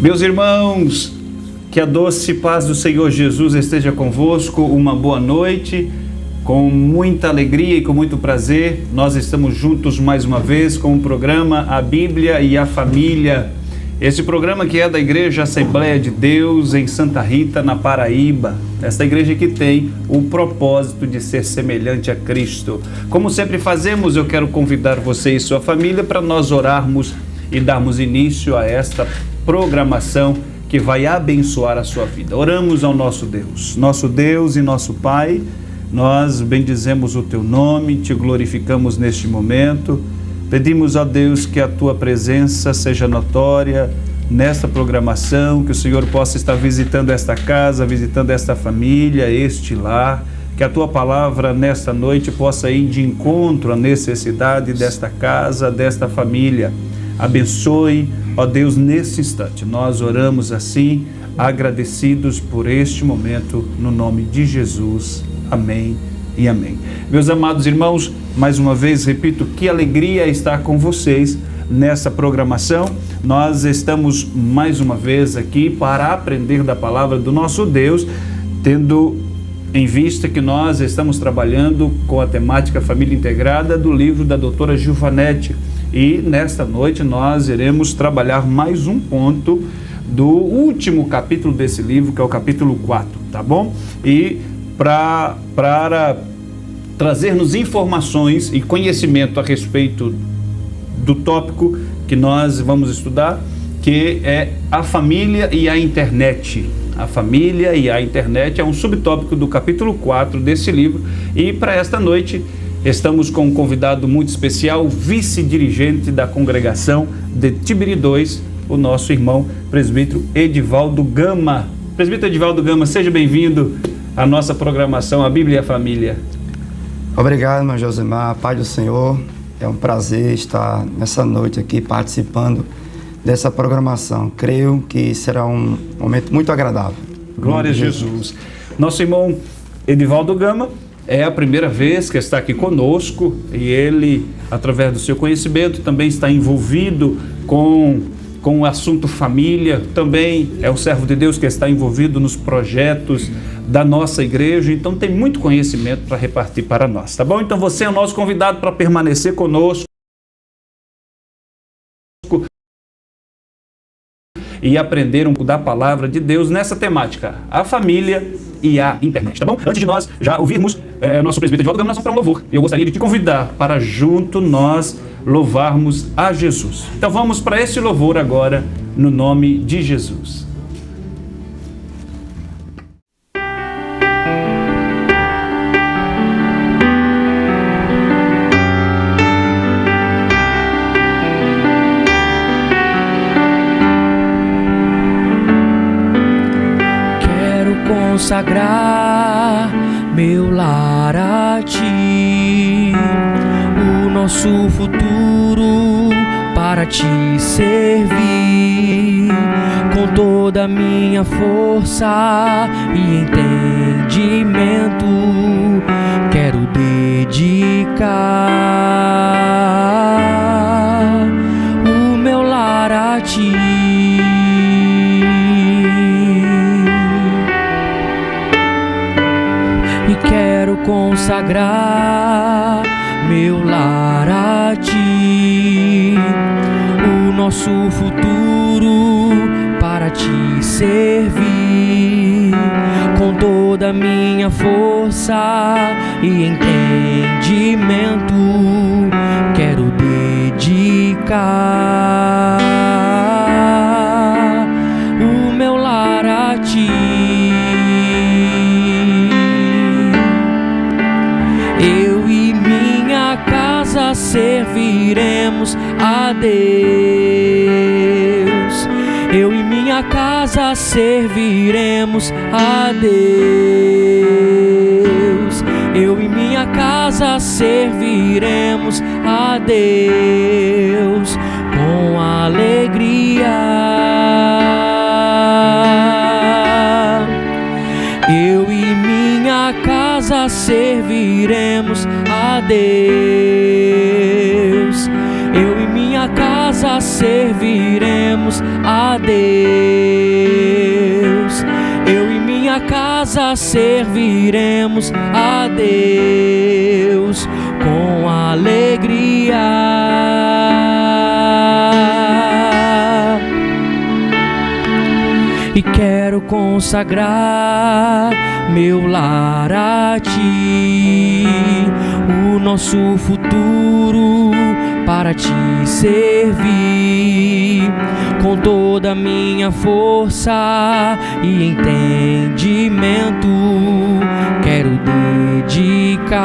Meus irmãos, que a doce paz do Senhor Jesus esteja convosco, uma boa noite, com muita alegria e com muito prazer, nós estamos juntos mais uma vez com o programa A Bíblia e a Família. Esse programa que é da Igreja Assembleia de Deus em Santa Rita, na Paraíba. Esta igreja que tem o propósito de ser semelhante a Cristo. Como sempre fazemos, eu quero convidar você e sua família para nós orarmos e darmos início a esta programação que vai abençoar a sua vida. Oramos ao nosso Deus e nosso Pai, nós bendizemos o Teu nome, Te glorificamos neste momento, pedimos a Deus que a Tua presença seja notória nesta programação, que o Senhor possa estar visitando esta casa, visitando esta família, este lar, que a Tua palavra nesta noite possa ir de encontro à necessidade desta casa, desta família. Abençoe, ó Deus, nesse instante. Nós oramos assim, agradecidos por este momento, no nome de Jesus. Amém e amém. Meus amados irmãos, mais uma vez, repito, que alegria estar com vocês nessa programação. Nós estamos mais uma vez aqui para aprender da palavra do nosso Deus, tendo em vista que nós estamos trabalhando com a temática Família Integrada do livro da doutora Gilvanete. E nesta noite nós iremos trabalhar mais um ponto do último capítulo desse livro, que é o capítulo 4, tá bom? E para trazer-nos informações e conhecimento a respeito do tópico que nós vamos estudar, que é a família e a internet. A família e a internet é um subtópico do capítulo 4 desse livro. E para esta noite estamos com um convidado muito especial, vice-dirigente da congregação de Tibiri 2, o nosso irmão presbítero Edivaldo Gama. Presbítero Edivaldo Gama, seja bem-vindo à nossa programação A Bíblia e a Família. Obrigado, irmão Josemar, Pai do Senhor. É um prazer estar nessa noite aqui participando dessa programação. Creio que será um momento muito agradável. Glória a Jesus. Nosso irmão Edivaldo Gama é a primeira vez que está aqui conosco e ele, através do seu conhecimento, também está envolvido com o assunto família, também é um servo de Deus que está envolvido nos projetos da nossa igreja, então tem muito conhecimento para repartir para nós, tá bom? Então você é o nosso convidado para permanecer conosco e aprender um pouco da palavra de Deus nessa temática, a família e a internet, tá bom? Antes de nós já ouvirmos nosso presbítero Edivaldo Gama, nós vamos para um louvor. Eu gostaria de te convidar para junto nós louvarmos a Jesus. Então vamos para esse louvor agora, no nome de Jesus. Consagrar meu lar a Ti, o nosso futuro para Te servir, com toda a minha força e entendimento, quero dedicar o meu lar a Ti. Quero consagrar meu lar a Ti, o nosso futuro para Te servir, com toda a minha força e entendimento, quero dedicar o meu lar a Ti. Eu e minha casa serviremos a Deus. Eu e minha casa serviremos a Deus. Eu e minha casa serviremos a Deus com alegria. Eu e minha casa serviremos a Deus. Eu e minha casa serviremos serviremos a Deus. Eu e minha casa serviremos a Deus com alegria. E quero consagrar meu lar a Ti, o nosso futuro para Te servir, com toda a minha força e entendimento. Quero dedicar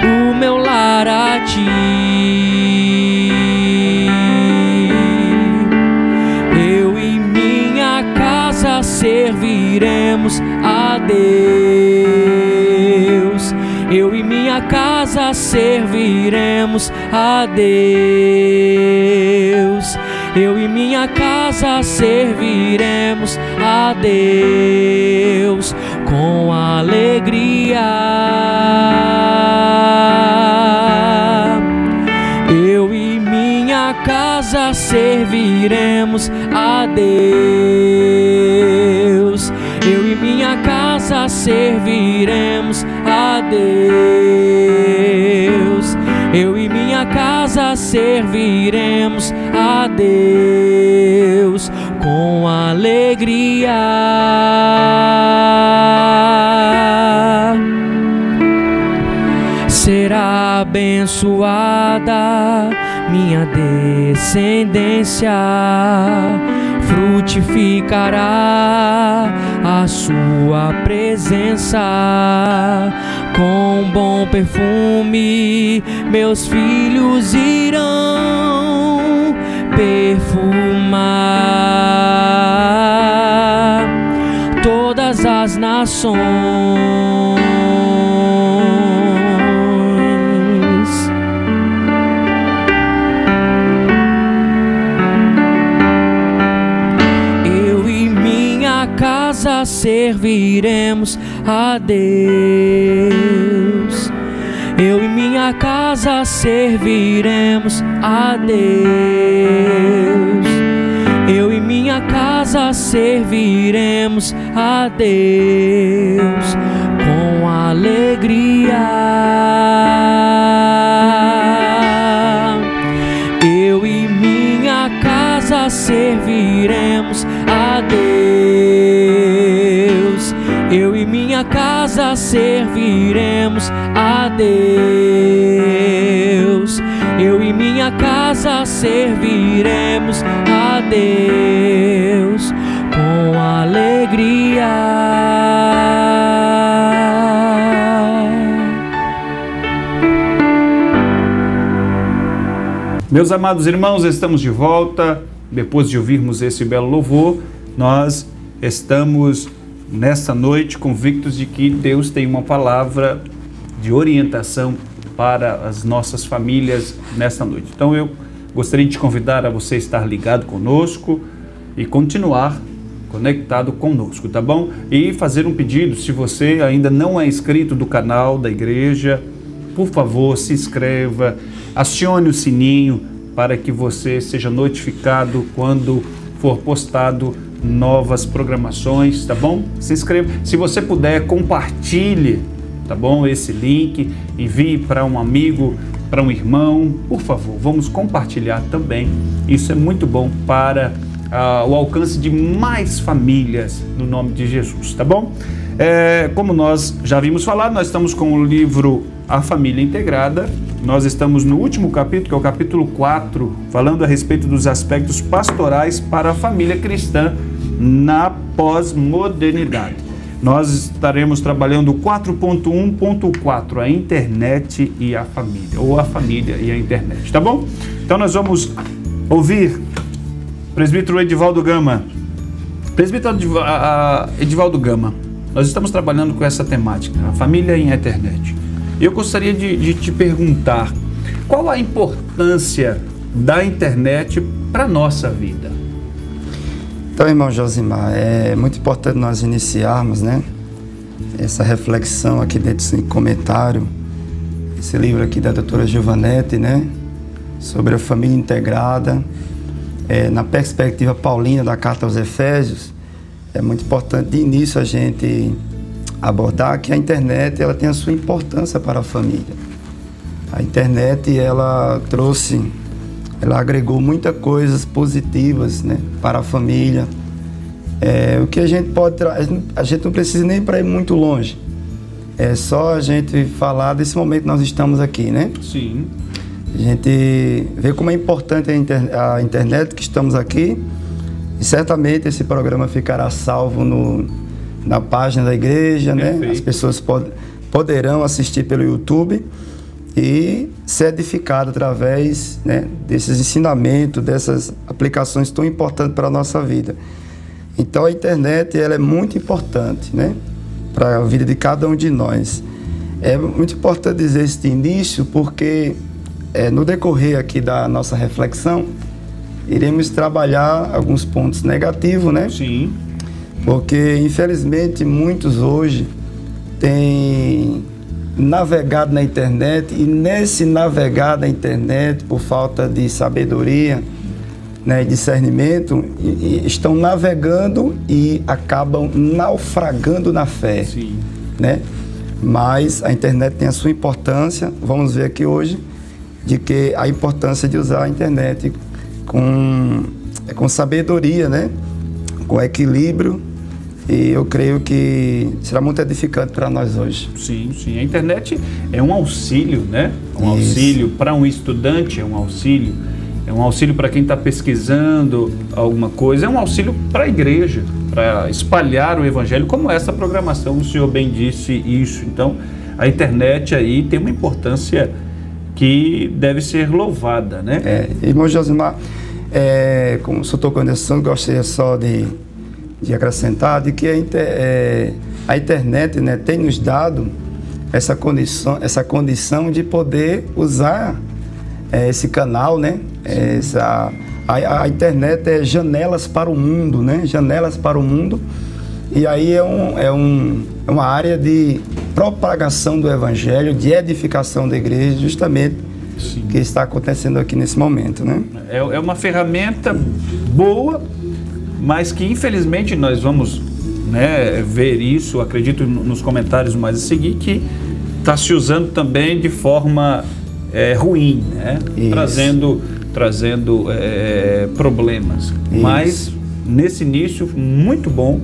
o meu lar a Ti. Serviremos a Deus. Eu e minha casa serviremos a Deus. Eu e minha casa serviremos a Deus com alegria. Eu e minha casa serviremos a Deus. Eu e minha casa serviremos a Deus. Eu e minha casa serviremos a Deus com alegria. Será abençoada minha descendência, frutificará a sua presença. Com bom perfume meus filhos irão perfumar todas as nações. Serviremos a Deus. Eu e minha casa serviremos a Deus. Eu e minha casa serviremos a Deus com alegria. Eu e minha casa serviremos a Deus. Eu e minha casa serviremos a Deus. Eu e minha casa serviremos a Deus com alegria. Meus amados irmãos, estamos de volta. Depois de ouvirmos esse belo louvor, nós estamos nesta noite convictos de que Deus tem uma palavra de orientação para as nossas famílias nesta noite. Então eu gostaria de te convidar a você estar ligado conosco e continuar conectado conosco, tá bom? E fazer um pedido: se você ainda não é inscrito do canal da igreja, por favor, se inscreva, acione o sininho para que você seja notificado quando for postado novas programações, tá bom? Se inscreva. Se você puder, compartilhe, tá bom? Esse link, envie para um amigo, para um irmão, por favor, vamos compartilhar também. Isso é muito bom para o alcance de mais famílias, no nome de Jesus, tá bom? Como nós já vimos falar, nós estamos com o livro A Família Integrada. Nós estamos no último capítulo, que é o capítulo 4, falando a respeito dos aspectos pastorais para a família cristã na pós-modernidade. Nós estaremos trabalhando o 4.1.4, a internet e a família, ou a família e a internet, tá bom? Então nós vamos ouvir presbítero Edivaldo Gama. Presbítero Edivaldo Gama, nós estamos trabalhando com essa temática, a família e a internet. Eu gostaria de te perguntar, qual a importância da internet para a nossa vida? Então, irmão Josimar, é muito importante nós iniciarmos, né, essa reflexão aqui dentro desse comentário, esse livro aqui da doutora Giovanetti, né, sobre a família integrada. Na perspectiva paulina da Carta aos Efésios, é muito importante de início a gente abordar que a internet ela tem a sua importância para a família. A internet ela agregou muitas coisas positivas, né, para a família. O que a gente a gente não precisa nem para ir muito longe. É só a gente falar desse momento que nós estamos aqui, né? Sim. A gente vê como é importante a internet que estamos aqui, e certamente esse programa ficará salvo na página da igreja, né? As pessoas poderão assistir pelo YouTube e ser edificado através, né, desses ensinamentos, dessas aplicações tão importantes para a nossa vida. Então a internet ela é muito importante, né, para a vida de cada um de nós. É muito importante dizer este início porque no decorrer aqui da nossa reflexão iremos trabalhar alguns pontos negativos, né? Sim. Porque infelizmente muitos hoje têm navegado na internet e nesse navegar na internet por falta de sabedoria, né, e discernimento, estão navegando e acabam naufragando na fé. Sim. Né? Mas a internet tem a sua importância. Vamos ver aqui hoje de que a importância de usar a internet com sabedoria, né? Com equilíbrio, e eu creio que será muito edificante para nós hoje. Sim, sim. A internet é um auxílio, né? Um Isso. auxílio para um estudante, é um auxílio para quem está pesquisando alguma coisa, é um auxílio para a igreja, para espalhar o evangelho, como essa programação, o senhor bem disse isso. Então, a internet aí tem uma importância que deve ser louvada, né? Irmão Josimar, como o senhor tocou nesse assunto, gostaria só de acrescentar de que a internet, né, tem nos dado essa condição de poder usar esse canal, né? A internet é janelas para o mundo, né? Janelas para o mundo. E aí é uma área de propagação do evangelho, de edificação da igreja, justamente. Sim. Que está acontecendo aqui nesse momento, né? É uma ferramenta boa, mas que infelizmente nós vamos, né, ver isso, acredito nos comentários mais a seguir, que está se usando também de forma ruim, né? Trazendo problemas. Isso. Mas nesse início, muito bom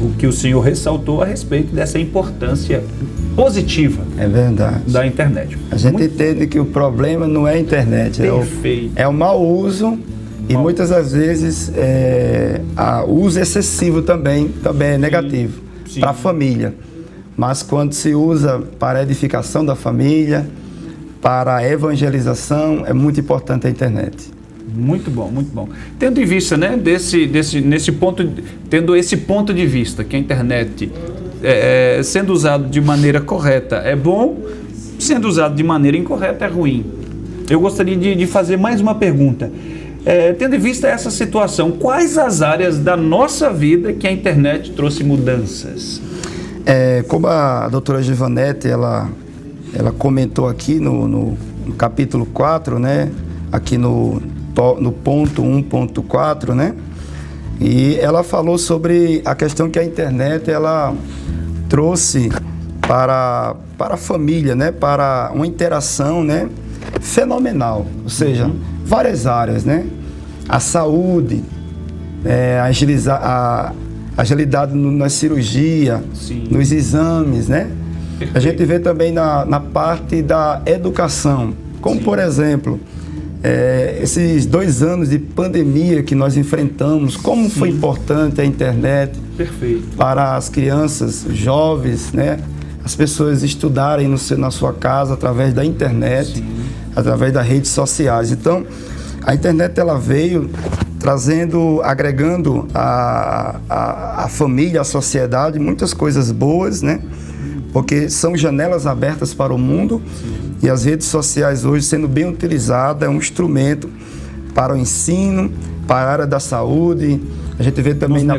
o que o senhor ressaltou a respeito dessa importância positiva. É verdade. Da internet. A gente entende que o problema não é a internet, é o mau uso. E muitas das vezes o uso excessivo também é negativo para a família. Mas quando se usa para a edificação da família, para a evangelização, é muito importante a internet. Muito bom, muito bom. Tendo em vista, né, tendo esse ponto de vista, que a internet, sendo usado de maneira correta é bom, sendo usado de maneira incorreta é ruim. Eu gostaria de fazer mais uma pergunta. Tendo em vista essa situação, quais as áreas da nossa vida que a internet trouxe mudanças? Como a doutora Givanete, ela comentou aqui no capítulo 4, né? Aqui no ponto 1.4, né? E ela falou sobre a questão que a internet ela trouxe para a família, né? Para uma interação, né, fenomenal, ou seja, várias áreas, né? A saúde, a agilidade na cirurgia, sim, nos exames, né? Perfeito. A gente vê também na parte da educação, como, sim, por exemplo, esses 2 anos de pandemia que nós enfrentamos, como, sim, foi importante a internet, perfeito, para as crianças, os jovens, né? As pessoas estudarem na sua casa através da internet, sim, através das redes sociais. Então, a internet ela veio agregando a família, a sociedade, muitas coisas boas, né? Porque são janelas abertas para o mundo. Sim. E as redes sociais hoje, sendo bem utilizadas, é um instrumento para o ensino, para a área da saúde. A gente vê também nos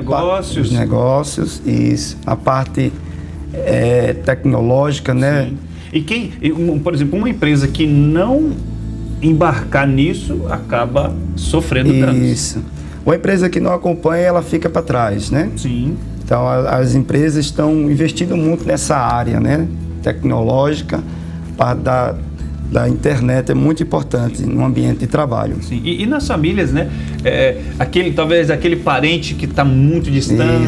negócios, isso, a parte tecnológica, né? Sim. E por exemplo, uma empresa que não embarcar nisso acaba sofrendo danos. Isso. Uma empresa que não acompanha, ela fica para trás, né? Sim. Então, as empresas estão investindo muito nessa área, né? Tecnológica, da internet é muito importante no ambiente de trabalho. Sim. E nas famílias, né? Talvez aquele parente que está muito distante.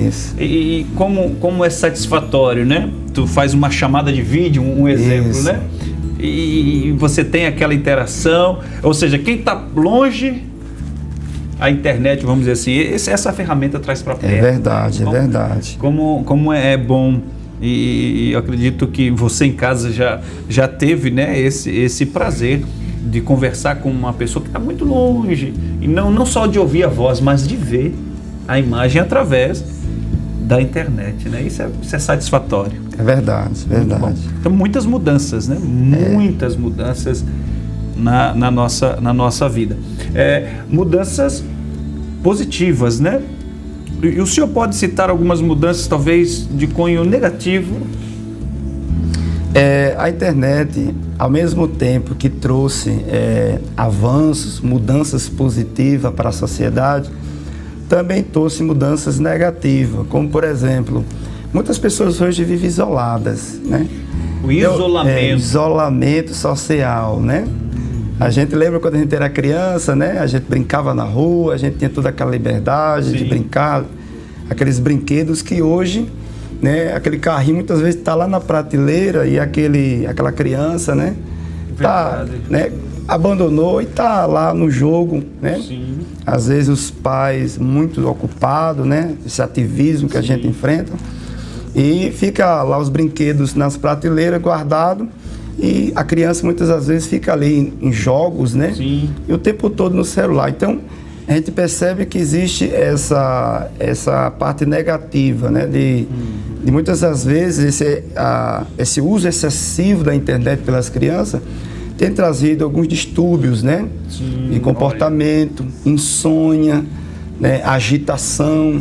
Isso. E como é satisfatório, né? Tu faz uma chamada de vídeo, um exemplo, Isso. né? E você tem aquela interação. Ou seja, quem está longe, a internet, vamos dizer assim, essa ferramenta traz para perto. É verdade, é verdade. Como é bom. E eu acredito que você em casa já teve, né, esse prazer de conversar com uma pessoa que está muito longe. E não só de ouvir a voz, mas de ver a imagem através da internet, né? Isso é satisfatório. É verdade, verdade. Então, muitas mudanças, né? Muitas mudanças na nossa vida. Mudanças positivas, né? E o senhor pode citar algumas mudanças, talvez, de cunho negativo? A internet, ao mesmo tempo que trouxe avanços, mudanças positivas para a sociedade, também trouxe mudanças negativas, como, por exemplo, muitas pessoas hoje vivem isoladas, né? O isolamento. Isolamento social, né? A gente lembra quando a gente era criança, né? A gente brincava na rua, a gente tinha toda aquela liberdade Sim. de brincar, aqueles brinquedos que hoje, né? Aquele carrinho muitas vezes está lá na prateleira e aquela criança, né? Tá, né? Abandonou e está lá no jogo, né? Sim. Às vezes os pais muito ocupados, né? Esse ativismo que a gente enfrenta. E fica lá os brinquedos nas prateleiras guardados. E a criança muitas das vezes fica ali em jogos, né? Sim. E o tempo todo no celular. Então, a gente percebe que existe essa parte negativa, né? De muitas das vezes esse uso excessivo da internet pelas crianças tem trazido alguns distúrbios, né? Sim, de comportamento, insônia, né? Agitação,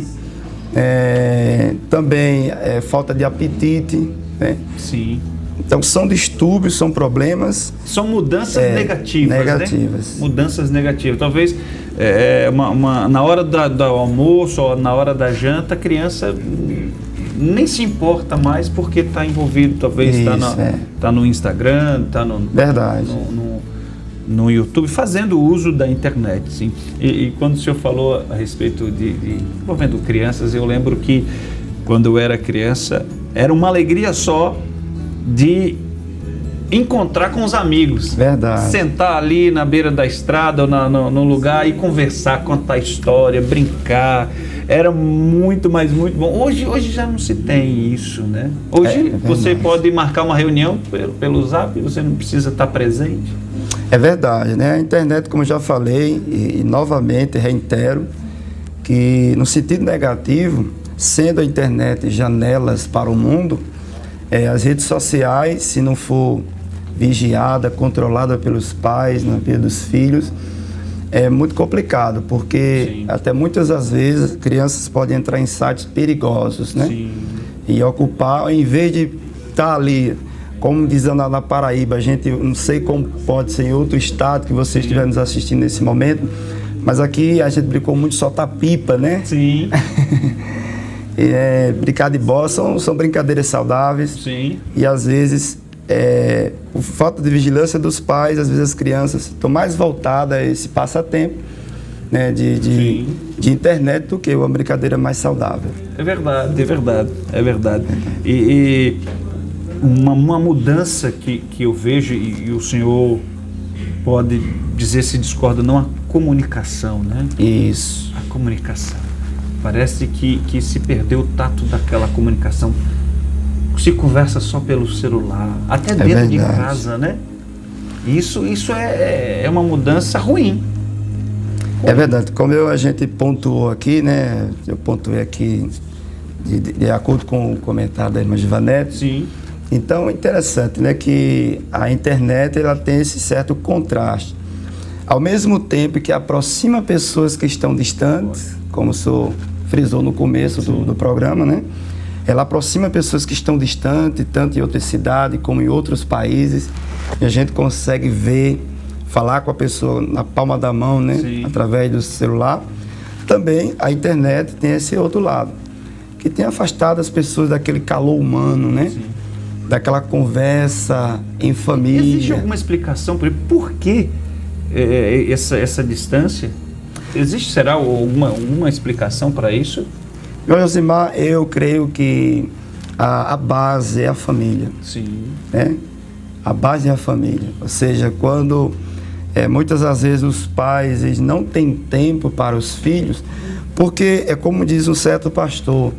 também falta de apetite, né? Sim. Então são distúrbios, são problemas. São mudanças negativas, negativas. Né? Mudanças negativas. Talvez na hora do almoço ou na hora da janta, a criança nem se importa mais porque está envolvido, talvez está no Instagram, está no YouTube, fazendo uso da internet. Sim. E quando o senhor falou a respeito de envolvendo crianças, eu lembro que quando eu era criança, era uma alegria só de encontrar com os amigos. Verdade. Sentar ali na beira da estrada ou no lugar e conversar, contar história, brincar. Era muito bom. Hoje já não se tem isso, né? Hoje você pode marcar uma reunião pelo Zap, você não precisa estar presente. É verdade, né? A internet, como eu já falei, e novamente reitero, que no sentido negativo, sendo a internet janelas para o mundo, as redes sociais, se não for vigiada, controlada pelos pais, pelos filhos, é muito complicado, porque Sim. até muitas das vezes crianças podem entrar em sites perigosos, né? Sim. E ocupar, em vez de estar ali, como dizem na Paraíba, a gente não sei como pode ser em outro estado que você estiver nos assistindo nesse momento, mas aqui a gente brincou muito soltar pipa, né? Sim. Brincar de bola são brincadeiras saudáveis. Sim. E às vezes por falta de vigilância dos pais, às vezes as crianças estão mais voltadas a esse passatempo, né, de internet do que uma brincadeira mais saudável. É verdade. E uma mudança que eu vejo, e o senhor pode dizer se discorda, não, a comunicação, né? Isso. A comunicação. Parece que se perdeu o tato daquela comunicação. Se conversa só pelo celular, até dentro de casa, né? Isso é uma mudança ruim. É verdade. Como a gente pontuou aqui, né? Eu pontuei aqui de acordo com o comentário da irmã Givanete. Sim. Então, é interessante, né? Que a internet ela tem esse certo contraste. Ao mesmo tempo que aproxima pessoas que estão distantes, como o senhor frisou no começo do programa, né? Ela aproxima pessoas que estão distantes, tanto em outras cidades como em outros países, e a gente consegue ver, falar com a pessoa na palma da mão, né? Sim. Através do celular. Também a internet tem esse outro lado, que tem afastado as pessoas daquele calor humano, né? Sim. Daquela conversa em família. Existe alguma explicação por que essa distância? Existe, será, alguma explicação para isso? Josimar, eu creio que a base é a família. Sim. Né? A base é a família. Ou seja, quando muitas das vezes os pais eles não têm tempo para os filhos, porque é como diz um certo pastor,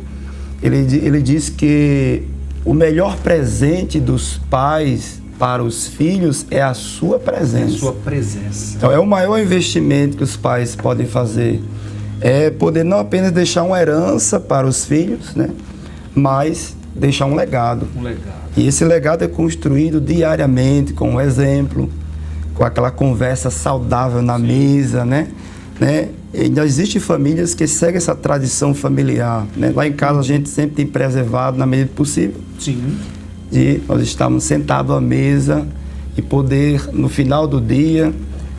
ele diz que o melhor presente dos pais para os filhos é a sua presença. A sua presença. Então é o maior investimento que os pais podem fazer. É poder não apenas deixar uma herança para os filhos, né? Mas deixar um legado. Um legado. E esse legado é construído diariamente com o exemplo, com aquela conversa saudável na mesa, né? E ainda existem famílias que seguem essa tradição familiar, né? Lá em casa a gente sempre tem preservado na medida do possível. Sim. De nós estamos sentados à mesa e poder, no final do dia,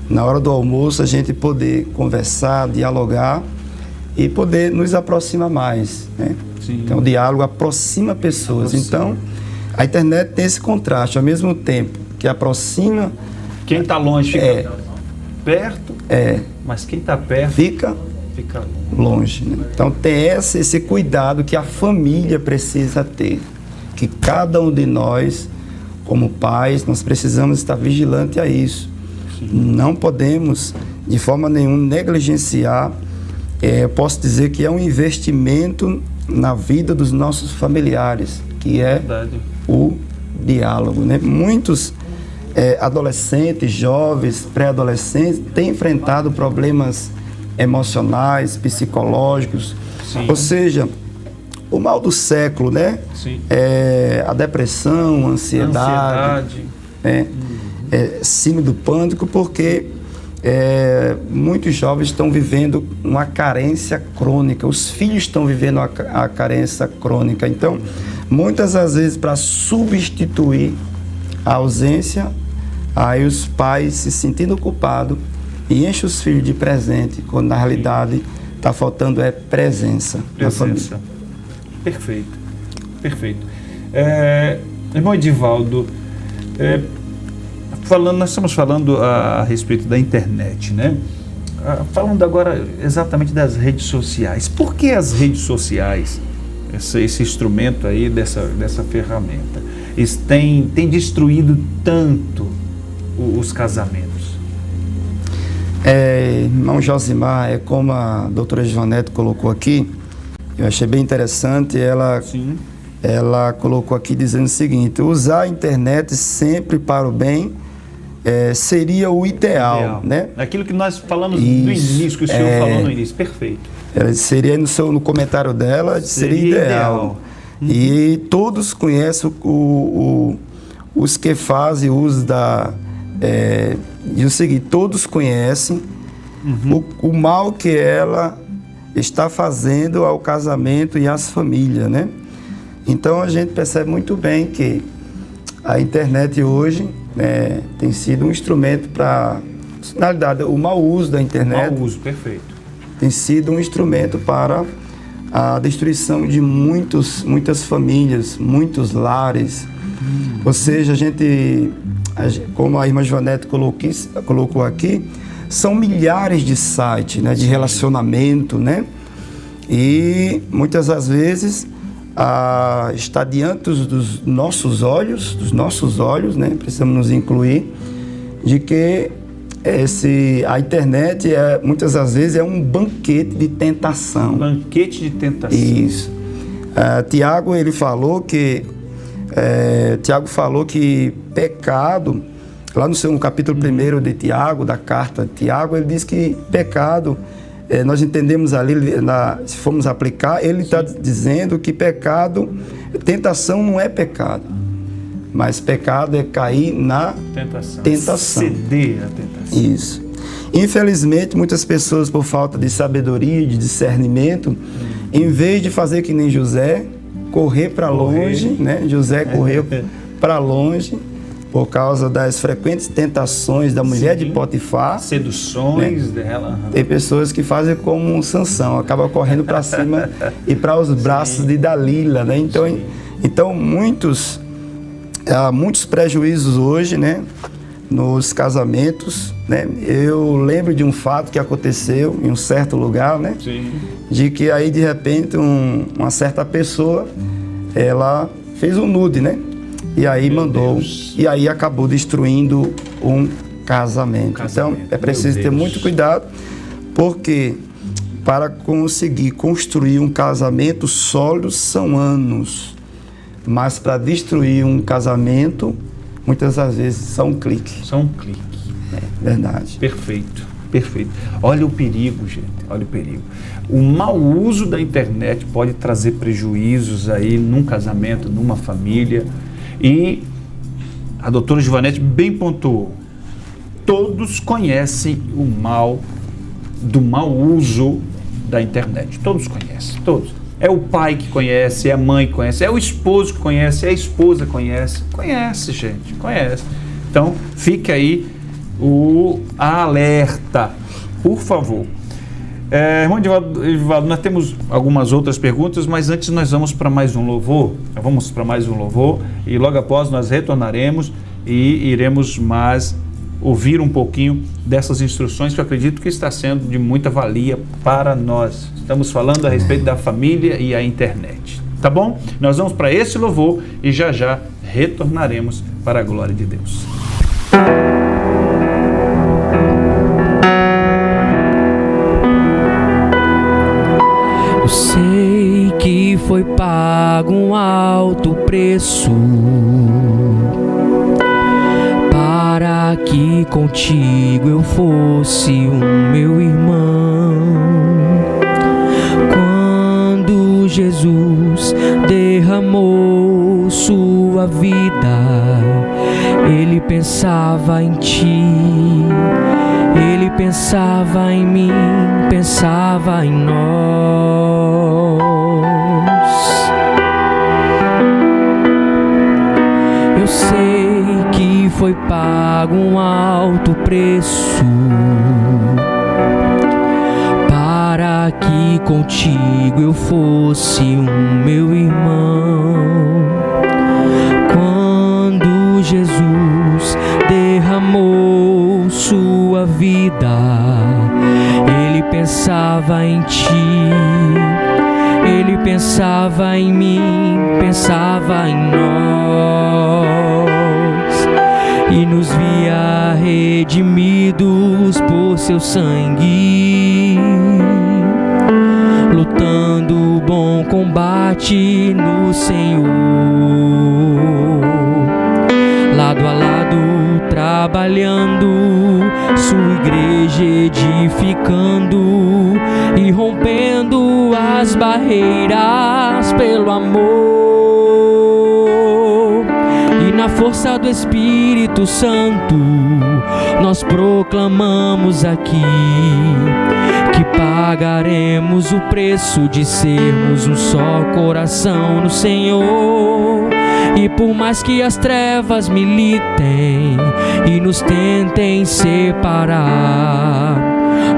na hora do almoço, a gente poder conversar, dialogar e poder nos aproximar mais, né? Sim. Então o diálogo aproxima pessoas. Então a internet tem esse contraste, ao mesmo tempo que aproxima. Quem está longe fica perto, mas quem está perto fica longe, né? Então tem esse cuidado que a família precisa ter, que cada um de nós, como pais, nós precisamos estar vigilante a isso. Sim. Não podemos de forma nenhuma negligenciar. Eu posso dizer que é um investimento na vida dos nossos familiares, que é o diálogo, né? Muitos adolescentes, jovens, pré-adolescentes têm enfrentado problemas emocionais, psicológicos. Sim. Ou seja, o mal do século, né? Sim. A depressão, a ansiedade. Síndrome do pânico, porque muitos jovens estão vivendo uma carência crônica, os filhos estão vivendo a carência crônica. Então, muitas das vezes, para substituir a ausência, aí os pais se sentindo culpados e enchem os filhos de presente, quando na realidade está faltando presença na família. Perfeito, perfeito. Irmão Edivaldo, nós estamos falando a respeito da internet, né? Falando agora exatamente das redes sociais. Por que as redes sociais, esse instrumento aí, dessa ferramenta, tem destruído tanto os casamentos? Irmão Josimar, como a doutora Joanete colocou aqui, eu achei bem interessante, ela colocou aqui dizendo o seguinte: usar a internet sempre para o bem seria o ideal, né? Aquilo que nós falamos no início, que o senhor falou no início, perfeito. Seria no comentário dela, seria ideal. E todos conhecem os que fazem uso diz o seguinte: todos conhecem o mal que ela está fazendo ao casamento e às famílias, né? Então a gente percebe muito bem que a internet hoje tem sido um instrumento para, na realidade, o mau uso da internet. Mau uso, perfeito. Tem sido um instrumento para a destruição de muitas famílias, muitos lares. Ou seja, como a irmã Joanete colocou aqui, são milhares de sites, né, de relacionamento, né? E muitas das vezes está diante dos nossos olhos, né? Precisamos nos incluir de que a internet muitas das vezes é um banquete de tentação. Um banquete de tentação. Isso. Tiago falou que pecado, lá no capítulo 1 de Tiago, da carta de Tiago, ele diz que pecado, nós entendemos ali, se formos aplicar, ele está dizendo que tentação não é pecado, mas pecado é cair na tentação. Ceder à tentação. Isso. Infelizmente, muitas pessoas, por falta de sabedoria, de discernimento, em vez de fazer que nem José, correr para longe, né? José correu para longe, por causa das frequentes tentações da mulher de Potifar. Seduções dela. Tem pessoas que fazem como Sansão, acaba correndo para cima e para os braços de Dalila, né? Então há muitos prejuízos hoje, né? Nos casamentos, né? Eu lembro de um fato que aconteceu em um certo lugar, né? Sim. De que aí de repente uma certa pessoa, ela fez um nude, né? E aí e aí acabou destruindo um casamento. Então é preciso ter muito cuidado, porque para conseguir construir um casamento sólido são anos, mas para destruir um casamento muitas das vezes são um clique. Só um clique. Verdade. Perfeito, perfeito. Olha o perigo, gente, olha o perigo. O mau uso da internet pode trazer prejuízos aí num casamento, numa família. E a doutora Givanete bem pontuou. Todos conhecem o mal do mau uso da internet. Todos conhecem, todos. É o pai que conhece, é a mãe que conhece, é o esposo que conhece, é a esposa que conhece. Conhece, gente, conhece. Então, fica aí o alerta, por favor. Irmão Edivaldo, nós temos algumas outras perguntas, mas antes nós vamos para mais um louvor. Vamos para mais um louvor e logo após nós retornaremos e iremos mais ouvir um pouquinho dessas instruções que eu acredito que está sendo de muita valia para nós. Estamos falando a respeito da família e a internet. Tá bom? Nós vamos para esse louvor e já já retornaremos para a glória de Deus. Eu sei que foi pago um alto preço para que contigo eu fosse um meu irmão. Quando Jesus derramou sua vida, Ele pensava em ti, Ele pensava em mim, pensava em nós. Eu sei que foi pago um alto preço para que contigo eu fosse um meu irmão. Quando Jesus derramou sua vida, Ele pensava em ti, Ele pensava em mim, pensava em nós, e nos via redimidos por seu sangue, lutando o bom combate no Senhor, lado a lado trabalhando, sua igreja edificando e rompendo as barreiras pelo amor. E na força do Espírito Santo nós proclamamos aqui que pagaremos o preço de sermos um só coração no Senhor. E por mais que as trevas militem e nos tentem separar,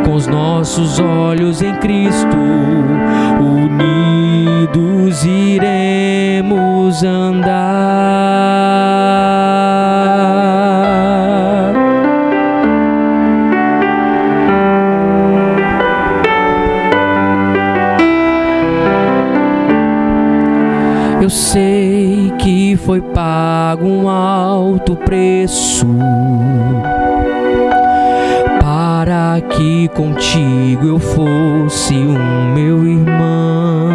com os nossos olhos em Cristo, unidos iremos andar. Eu sei que foi pago um alto preço para que contigo eu fosse um meu irmão.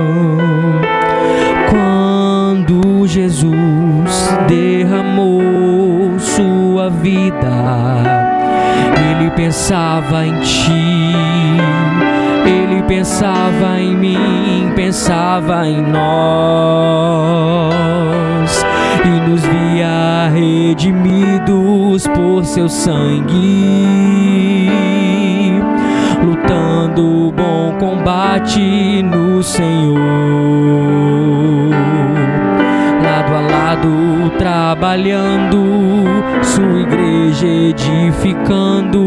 Quando Jesus derramou sua vida, Ele pensava em ti, Ele pensava em mim, pensava em nós, e nos via redimidos por seu sangue, lutando o bom combate no Senhor, lado a lado trabalhando, sua igreja edificando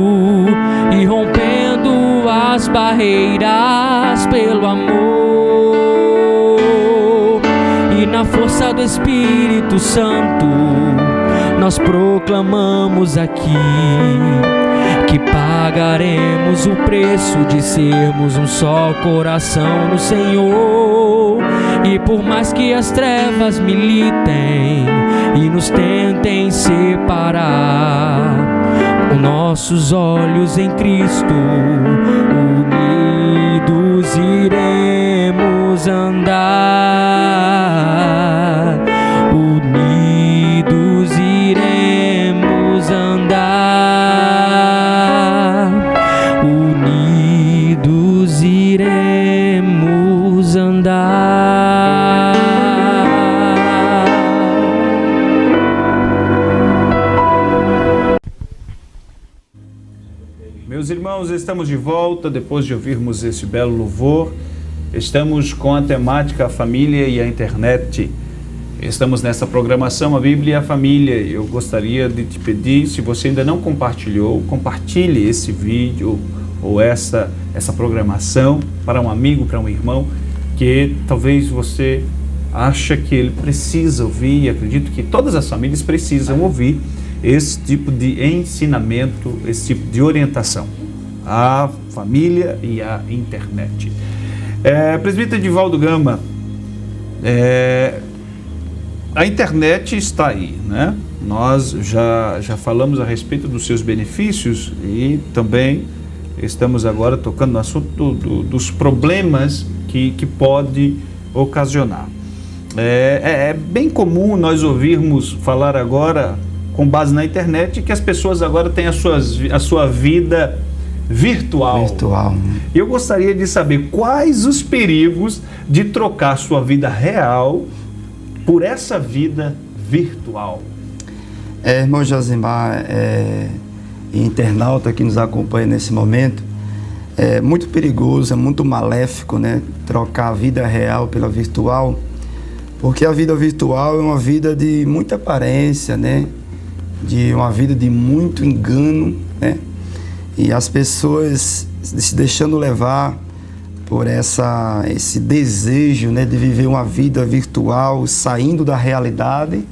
e rompendo as barreiras pelo amor. E na força do Espírito Santo nós proclamamos aqui que pagaremos o preço de sermos um só coração no Senhor. E por mais que as trevas militem e nos tentem separar, com nossos olhos em Cristo, unidos iremos andar. Unidos iremos andar. Unidos iremos andar. Meus irmãos, estamos de volta depois de ouvirmos esse belo louvor. Estamos com a temática a família e a internet. Estamos nessa programação, a Bíblia e a família. Eu gostaria de te pedir, se você ainda não compartilhou, compartilhe esse vídeo ou essa programação para um amigo, para um irmão, que talvez você acha que ele precisa ouvir, e acredito que todas as famílias precisam ouvir esse tipo de ensinamento, esse tipo de orientação, a família e a internet. Presbítero Edivaldo Gama, a internet está aí, né? Nós já falamos a respeito dos seus benefícios e também estamos agora tocando no assunto dos problemas que pode ocasionar. É bem comum nós ouvirmos falar agora, com base na internet, que as pessoas agora têm a sua vida virtual. E eu gostaria de saber quais os perigos de trocar sua vida real por essa vida virtual. Irmão Josimar, internauta que nos acompanha nesse momento, é muito perigoso, é muito maléfico, né, trocar a vida real pela virtual, porque a vida virtual é uma vida de muita aparência, né, de uma vida de muito engano, né, e as pessoas se deixando levar por esse desejo, né, de viver uma vida virtual, saindo da realidade,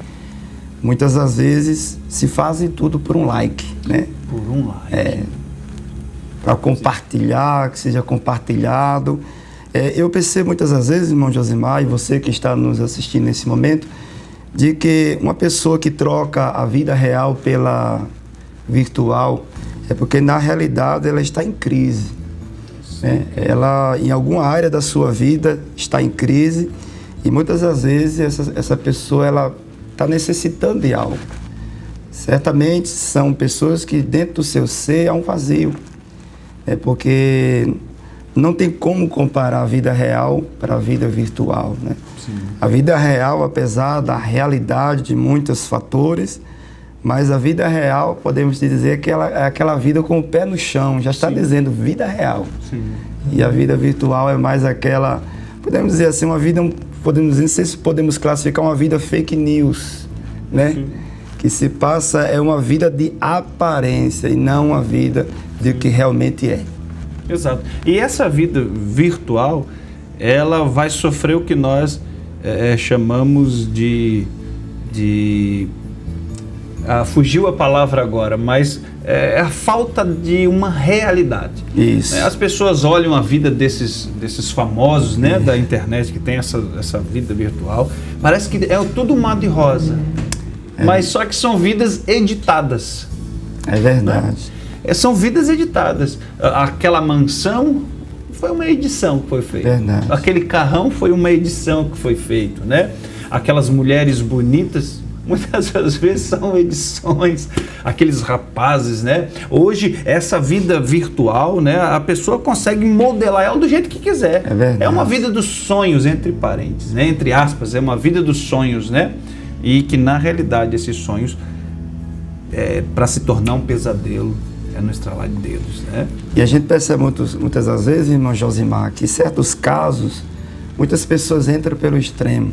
muitas das vezes se fazem tudo por um like, né? Por um like. Para compartilhar, que seja compartilhado. Eu percebo muitas das vezes, irmão Josimar, e você que está nos assistindo nesse momento, de que uma pessoa que troca a vida real pela virtual é porque na realidade ela está em crise. Ela, em alguma área da sua vida, está em crise e muitas das vezes essa pessoa ela está necessitando de algo. Certamente são pessoas que dentro do seu ser há um vazio, porque não tem como comparar a vida real para a vida virtual, né? Sim. A vida real, apesar da realidade de muitos fatores, mas a vida real, podemos dizer que ela é aquela vida com o pé no chão, já está dizendo vida real. Sim. E a vida virtual é mais aquela, podemos dizer assim, uma vida, não sei se podemos classificar uma vida fake news, né? Sim. Que se passa, é uma vida de aparência e não uma vida de que realmente é. Exato. E essa vida virtual, ela vai sofrer o que nós chamamos de fugiu a palavra agora, mas é a falta de uma realidade. Isso. As pessoas olham a vida desses famosos, né, da internet, que tem essa vida virtual, parece que é tudo um mar de rosa, mas só que são vidas editadas. É verdade. Né? São vidas editadas. Aquela mansão foi uma edição que foi feita. Verdade. Aquele carrão foi uma edição que foi feito, né? Aquelas mulheres bonitas, muitas das vezes são edições, aqueles rapazes, né? Hoje, essa vida virtual, né? A pessoa consegue modelar ela do jeito que quiser. É verdade. É uma vida dos sonhos, entre parênteses, né? Entre aspas, é uma vida dos sonhos, né? E que, na realidade, esses sonhos, para se tornar um pesadelo, é no estralar de dedos, né? E a gente percebe muitas das vezes, irmão Josimar, que em certos casos, muitas pessoas entram pelo extremo.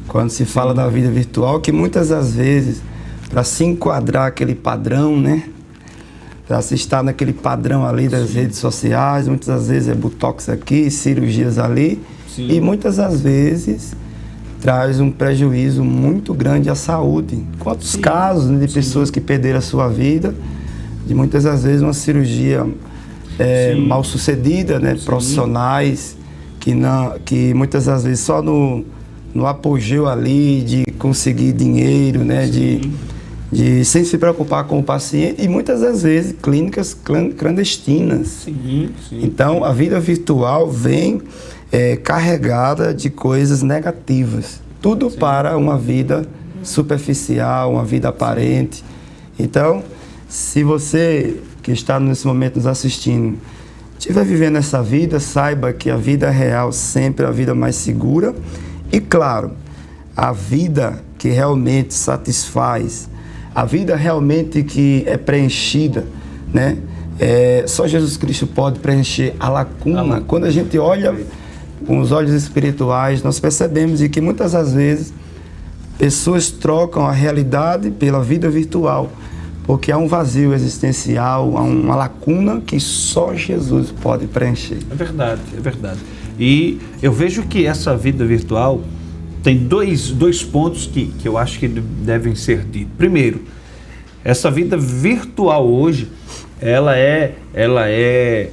quando se fala da vida virtual, que muitas das vezes, para se enquadrar aquele padrão, né? Para se estar naquele padrão ali das redes sociais, muitas das vezes é botox aqui, cirurgias ali, e muitas das vezes traz um prejuízo muito grande à saúde. Quantos casos, né, de pessoas que perderam a sua vida, de muitas das vezes uma cirurgia mal sucedida, né? Profissionais que muitas das vezes só no apogeu ali de conseguir dinheiro, né? De sem se preocupar com o paciente, e muitas das vezes clínicas clandestinas. Então a vida virtual vem carregada de coisas negativas, tudo para uma vida superficial, uma vida aparente. Então, se você que está nesse momento nos assistindo estiver vivendo essa vida, saiba que a vida real sempre é a vida mais segura, e claro, a vida que realmente satisfaz, a vida realmente que é preenchida, né? Só Jesus Cristo pode preencher a lacuna. Quando a gente olha com os olhos espirituais, nós percebemos de que muitas das vezes pessoas trocam a realidade pela vida virtual, porque há um vazio existencial, há uma lacuna que só Jesus pode preencher. É verdade, é verdade. E eu vejo que essa vida virtual tem dois pontos que eu acho que devem ser ditos. Primeiro, essa vida virtual hoje, ela é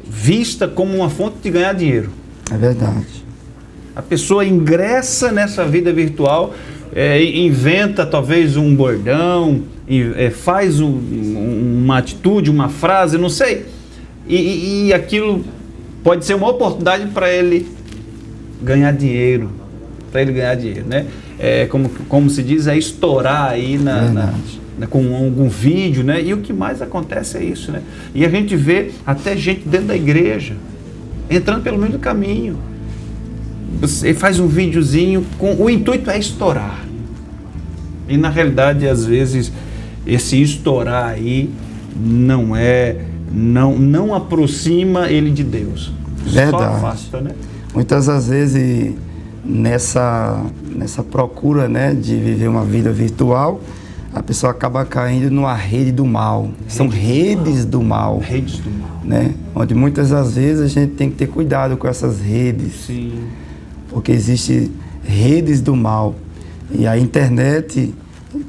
vista como uma fonte de ganhar dinheiro. É verdade. A pessoa ingressa nessa vida virtual, inventa talvez um bordão, faz uma atitude, uma frase, não sei, e aquilo pode ser uma oportunidade para ele ganhar dinheiro, né? Como se diz, estourar aí com algum vídeo, né? E o que mais acontece é isso, né? E a gente vê até gente dentro da igreja entrando pelo meio do caminho. Você faz um videozinho, o intuito é estourar. E na realidade, às vezes, esse estourar aí não aproxima ele de Deus. Verdade. Só afasta, né? Muitas das vezes, nessa procura, né, de viver uma vida virtual, a pessoa acaba caindo numa rede do mal. São redes do mal. Redes do mal. Né? Onde muitas das vezes a gente tem que ter cuidado com essas redes. Sim. Porque existem redes do mal. E a internet,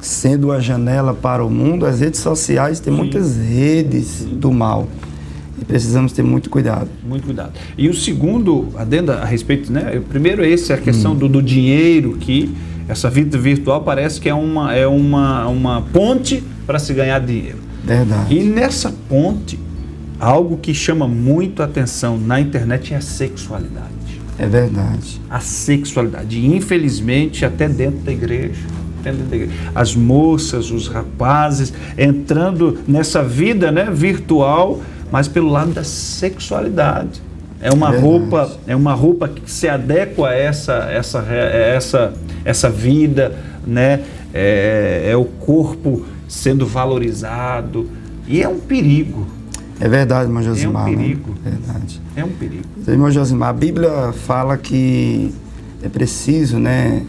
sendo a janela para o mundo, as redes sociais têm muitas redes do mal. E precisamos ter muito cuidado. Muito cuidado. E o segundo, adendo a respeito, né? O primeiro é a questão do dinheiro, que essa vida virtual parece que é uma ponte para se ganhar dinheiro. Verdade. E nessa ponte, algo que chama muito a atenção na internet é a sexualidade. É verdade. A sexualidade. E infelizmente, até dentro da igreja. As moças, os rapazes entrando nessa vida, né, virtual, mas pelo lado da sexualidade. É uma roupa que se adequa a essa vida, né? É o corpo sendo valorizado, e é um perigo. É verdade, irmão Josimar. É um perigo. Né? Verdade. É um perigo. Então, irmão Josimar, a Bíblia fala que é preciso, né,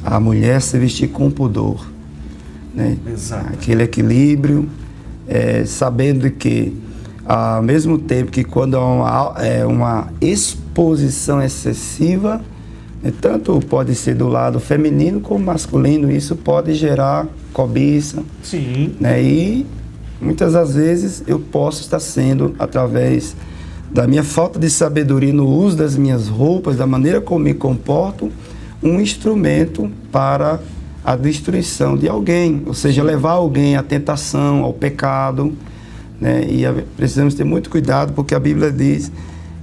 a mulher se vestir com pudor, né? Exato. Aquele equilíbrio, sabendo que, ao mesmo tempo que quando há uma exposição excessiva, né, tanto pode ser do lado feminino como masculino, isso pode gerar cobiça. Sim. Né? E muitas das vezes eu posso estar sendo, através da minha falta de sabedoria no uso das minhas roupas, da maneira como me comporto, um instrumento para a destruição de alguém, ou seja, levar alguém à tentação, ao pecado, né? E precisamos ter muito cuidado, porque a Bíblia diz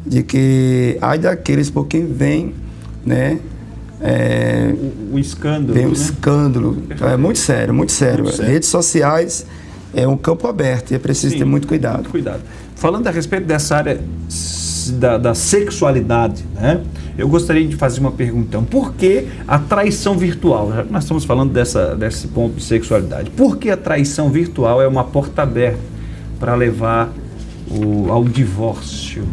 de que ai daqueles por quem vem, né? O escândalo. Vem o né? escândalo. Então, é muito sério, muito sério. Muito sério. Redes sociais é um campo aberto e é preciso ter muito cuidado. Muito cuidado. Falando a respeito dessa área da sexualidade, né? Eu gostaria de fazer uma pergunta. Então, por que a traição virtual? Já que nós estamos falando desse ponto de sexualidade. Por que a traição virtual é uma porta aberta para levar ao divórcio?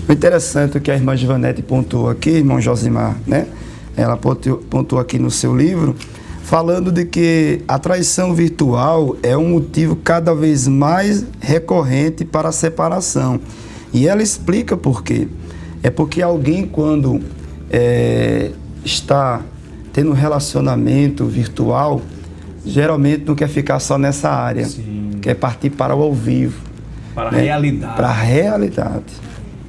O interessante que a irmã Givanete pontuou aqui, irmão Josimar, né? ela pontuou aqui no seu livro, falando de que a traição virtual é um motivo cada vez mais recorrente para a separação. E ela explica por quê. É porque alguém, quando está tendo um relacionamento virtual, geralmente não quer ficar só nessa área. Sim. Quer partir para o ao vivo. Para a realidade. Para a realidade.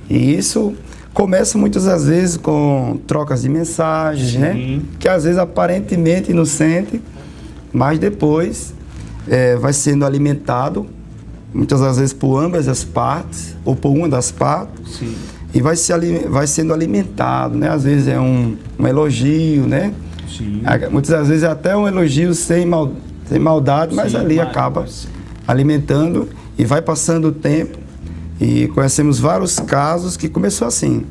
E isso começa muitas das vezes com trocas de mensagens, né? Que às vezes aparentemente inocente, mas depois vai sendo alimentado, muitas das vezes por ambas as partes, ou por uma das partes. Sim. E vai sendo alimentado, né? Às vezes é um elogio, né? Sim. Muitas das vezes é até um elogio sem maldade, mas ali acaba alimentando e vai passando o tempo. E conhecemos vários casos que começou assim,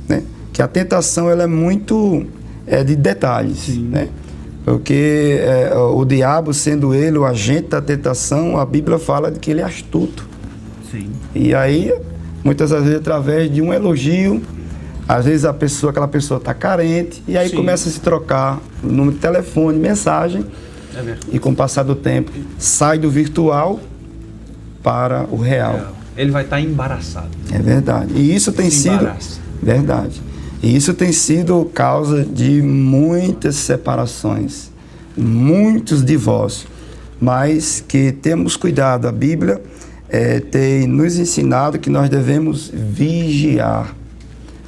né? Que a tentação ela é muito de detalhes, né? Porque o diabo, sendo ele o agente da tentação, a Bíblia fala de que ele é astuto. Sim. E aí, muitas das vezes, através de um elogio, às vezes aquela pessoa está carente, e aí começa a se trocar o número de telefone, mensagem, e com o passar do tempo, sai do virtual para o real. Ele vai estar embaraçado. É verdade. E isso tem sido... Verdade. E isso tem sido causa de muitas separações, muitos divórcios, mas que temos cuidado. A Bíblia tem nos ensinado que nós devemos vigiar.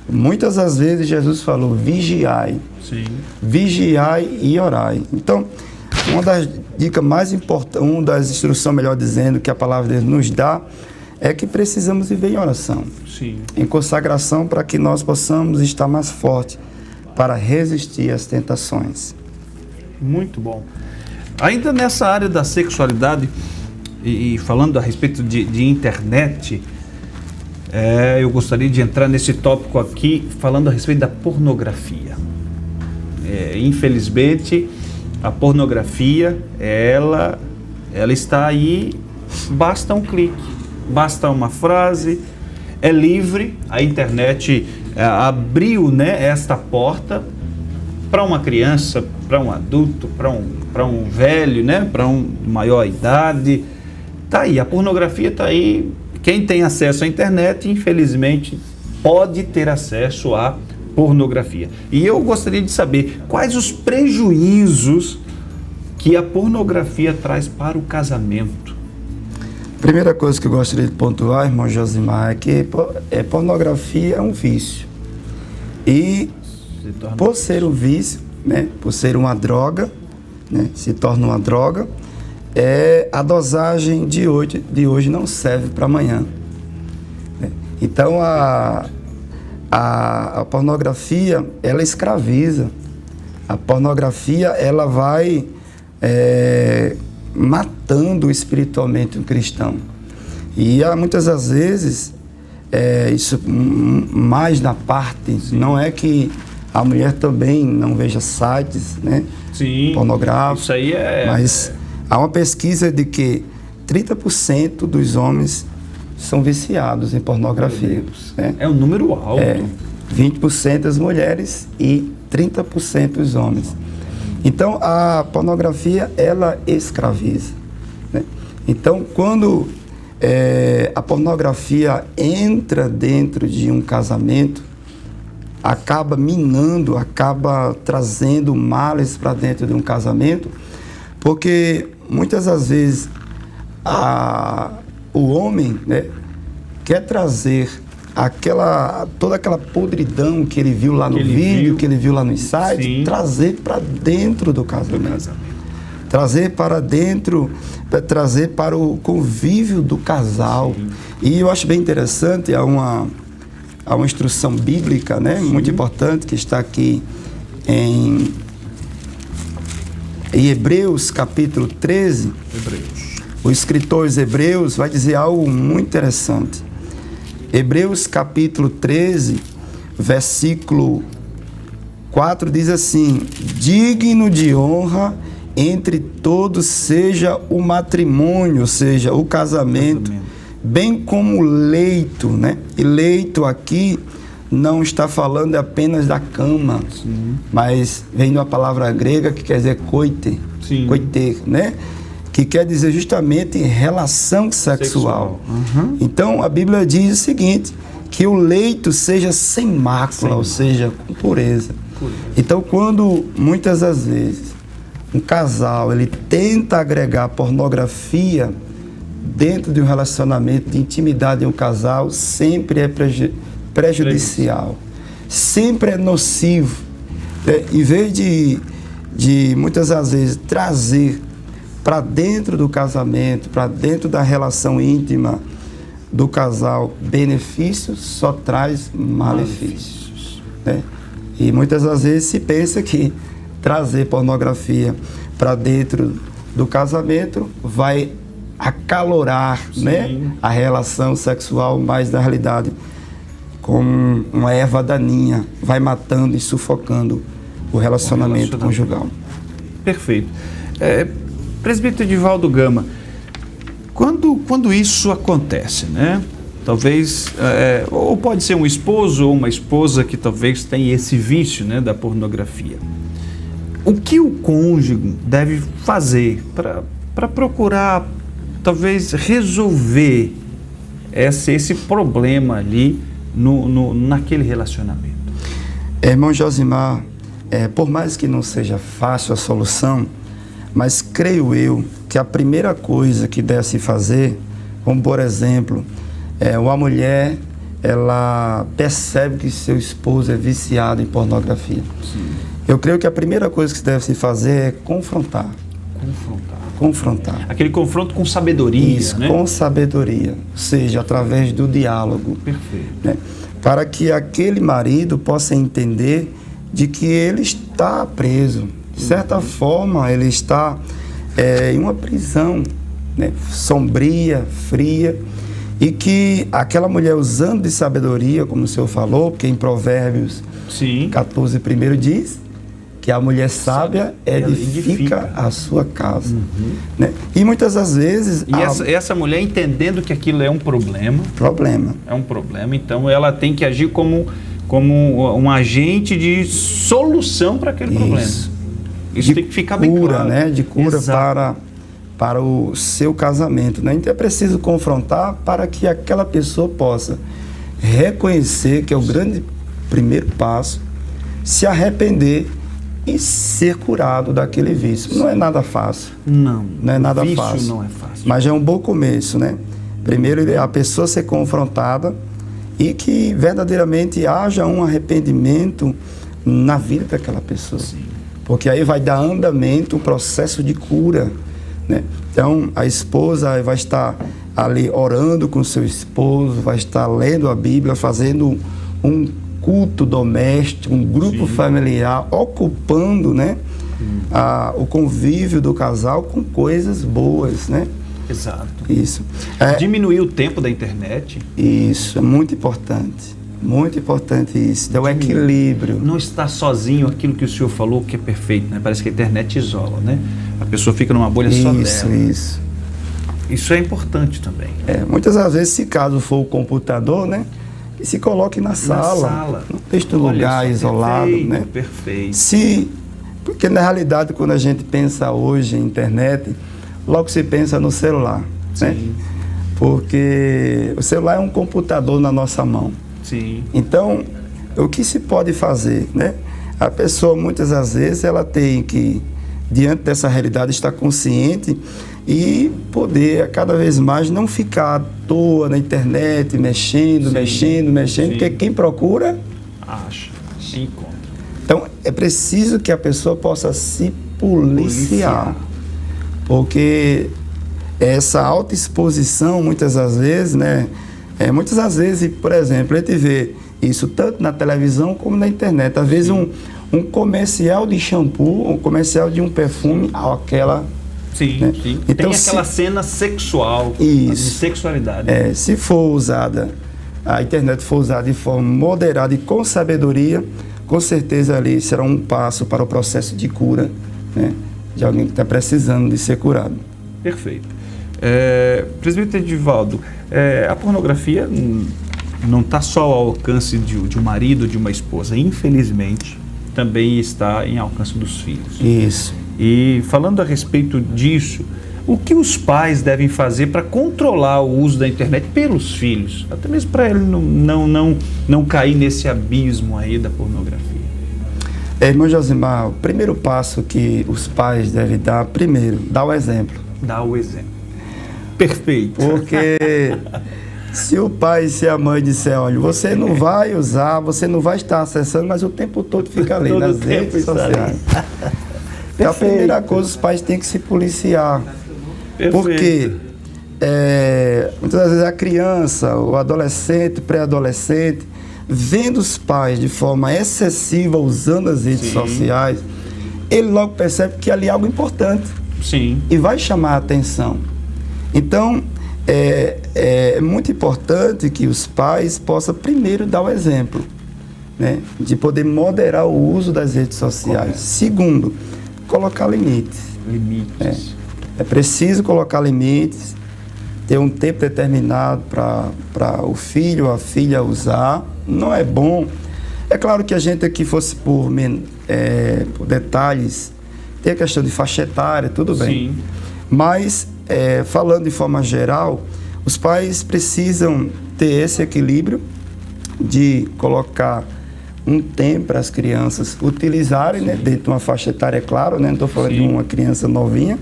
Muitas das vezes Jesus falou, vigiai. Sim. Vigiai e orai. Então, uma das dicas mais importantes, uma das instruções, melhor dizendo, que a palavra de Deus nos dá, é que precisamos viver em oração, sim, em consagração, para que nós possamos estar mais fortes para resistir às tentações. Muito bom. Ainda nessa área da sexualidade, e falando a respeito de internet, eu gostaria de entrar nesse tópico aqui, falando a respeito da pornografia. Infelizmente, a pornografia, ela está aí, basta um clique. Basta uma frase, é livre, a internet abriu, né, esta porta para uma criança, para um adulto, para um velho, né, para um maior idade. Tá aí, a pornografia tá aí. Quem tem acesso à internet, infelizmente, pode ter acesso à pornografia. E eu gostaria de saber quais os prejuízos que a pornografia traz para o casamento. Primeira coisa que eu gostaria de pontuar, irmão Josimar, é que pornografia é um vício. E por ser um vício, né, por ser uma droga, né, se torna uma droga, a dosagem de hoje não serve para amanhã. Então a pornografia, ela escraviza. A pornografia, ela vai matando espiritualmente um cristão. E muitas das vezes, isso mais na parte, sim, não é que a mulher também não veja sites, né, sim, pornográficos, isso aí mas há uma pesquisa de que 30% dos homens são viciados em pornografia. Né? É um número alto. 20% as mulheres e 30% os homens. Então, a pornografia, ela escraviza. Né? Então, quando a pornografia entra dentro de um casamento, acaba minando, acaba trazendo males para dentro de um casamento, porque muitas das vezes o homem, né, quer trazer toda aquela podridão que ele viu lá no vídeo, que ele viu lá no site, sim, trazer para dentro do casamento. Trazer para dentro, trazer para o convívio do casal. Sim. E eu acho bem interessante, há uma instrução bíblica, né, sim, muito importante, que está aqui em Hebreus capítulo 13. O escritor dos Hebreus vai dizer algo muito interessante. Hebreus capítulo 13, versículo 4 diz assim: digno de honra entre todos seja o matrimônio, ou seja, o casamento, bem como o leito, né? E leito aqui não está falando apenas da cama, mas vem de uma palavra grega que quer dizer koite, koiter, né? Que quer dizer justamente relação sexual. Então, a Bíblia diz o seguinte, que o leito seja sem mácula, ou seja, com pureza. Então, quando muitas das vezes um casal ele tenta agregar pornografia dentro de um relacionamento de intimidade em um casal, sempre é prejudicial, sempre é nocivo. Em vez de muitas das vezes trazer para dentro do casamento, para dentro da relação íntima do casal benefícios, só traz malefícios. Né? E muitas das vezes se pensa que trazer pornografia para dentro do casamento vai acalorar, né, a relação sexual, mas na realidade, como uma erva daninha, vai matando e sufocando o relacionamento conjugal. Perfeito. Presbítero Edivaldo Gama, quando isso acontece, né? Talvez, ou pode ser um esposo ou uma esposa que talvez tenha esse vício, né, da pornografia. O que o cônjuge deve fazer para procurar, talvez, resolver esse problema ali naquele relacionamento? Irmão Josimar, por mais que não seja fácil a solução, mas creio eu que a primeira coisa que deve se fazer, como por exemplo, uma mulher, ela percebe que seu esposo é viciado em pornografia. Sim. Eu creio que a primeira coisa que deve se fazer é confrontar. Confrontar. Aquele confronto com sabedoria. Isso, né? Com sabedoria, ou seja, através do diálogo. Perfeito. Né? Para que aquele marido possa entender de que ele está preso. De certa forma, ele está em uma prisão, né, sombria, fria, e que aquela mulher, usando de sabedoria, como o senhor falou, porque em Provérbios 14, primeiro diz que a mulher sábia edifica a sua casa. Né? E muitas das vezes... E essa mulher entendendo que aquilo é um problema. É um problema, então ela tem que agir como um agente de solução para aquele problema. Isso tem que ficar bem claro. Né? De cura para o seu casamento. Né? Então é preciso confrontar para que aquela pessoa possa reconhecer que é o grande primeiro passo, se arrepender e ser curado daquele vício. Não é nada fácil. Não é nada fácil. Vício não é fácil. Mas é um bom começo, né? Primeiro, a pessoa ser confrontada e que verdadeiramente haja um arrependimento na vida daquela pessoa. Sim. Porque aí vai dar andamento um processo de cura, né? Então, a esposa vai estar ali orando com o seu esposo, vai estar lendo a Bíblia, fazendo um culto doméstico, um grupo familiar, ocupando, né, o convívio do casal com coisas boas, né? Exato. Isso. Diminuir o tempo da internet. Isso, é muito importante. Muito importante isso, é o equilíbrio. Não estar sozinho, aquilo que o senhor falou que é perfeito, né? Parece que a internet isola, né? A pessoa fica numa bolha só dela. Isso é importante também. Muitas das vezes, se caso for o computador, né? Que se coloque na sala. Não deixe um lugar isolado, né? Perfeito. Porque na realidade, quando a gente pensa hoje em internet, logo se pensa no celular, né? Porque o celular é um computador na nossa mão. Sim. Então, o que se pode fazer, né? A pessoa, muitas das vezes, ela tem que, diante dessa realidade, estar consciente e poder, cada vez mais, não ficar à toa na internet, mexendo, porque quem procura... acha, encontra. Então, é preciso que a pessoa possa se policiar. Porque essa autoexposição, muitas das vezes, né? Muitas das vezes, por exemplo, a gente vê isso tanto na televisão como na internet. Às vezes um comercial de shampoo, um comercial de um perfume, aquela... Né? Então, tem aquela cena sexual, de sexualidade. Se for usada, a internet for usada de forma moderada e com sabedoria, com certeza ali será um passo para o processo de cura, né? De alguém que está precisando de ser curado. Perfeito. Presbítero Edivaldo, a pornografia não está só ao alcance de um marido, de uma esposa. Infelizmente, também está em alcance dos filhos. Isso. E falando a respeito disso, o que os pais devem fazer para controlar o uso da internet pelos filhos? Até mesmo para ele não cair nesse abismo aí da pornografia. Irmão Josimar, o primeiro passo que os pais devem dar, primeiro, dar o exemplo. Dá o exemplo. Perfeito. Porque se o pai e se a mãe disser, olha, você não vai usar, você não vai estar acessando, mas o tempo todo fica ali Todo nas redes sociais. Então, a primeira coisa, os pais têm que se policiar. Perfeito. Porque muitas vezes a criança, o adolescente, pré-adolescente, vendo os pais de forma excessiva usando as redes sociais, ele logo percebe que ali é algo importante. Sim. E vai chamar a atenção. Então, é muito importante que os pais possam primeiro dar o exemplo, né, de poder moderar o uso das redes sociais. Correto. Segundo, colocar limites. Limites. É preciso colocar limites, ter um tempo determinado para o filho ou a filha usar. Não é bom. É claro que a gente aqui fosse por detalhes, tem a questão de faixa etária, tudo bem. Sim. Mas, falando de forma geral, os pais precisam ter esse equilíbrio de colocar um tempo para as crianças utilizarem, né, dentro de uma faixa etária, é claro, né, não estou falando de uma criança novinha,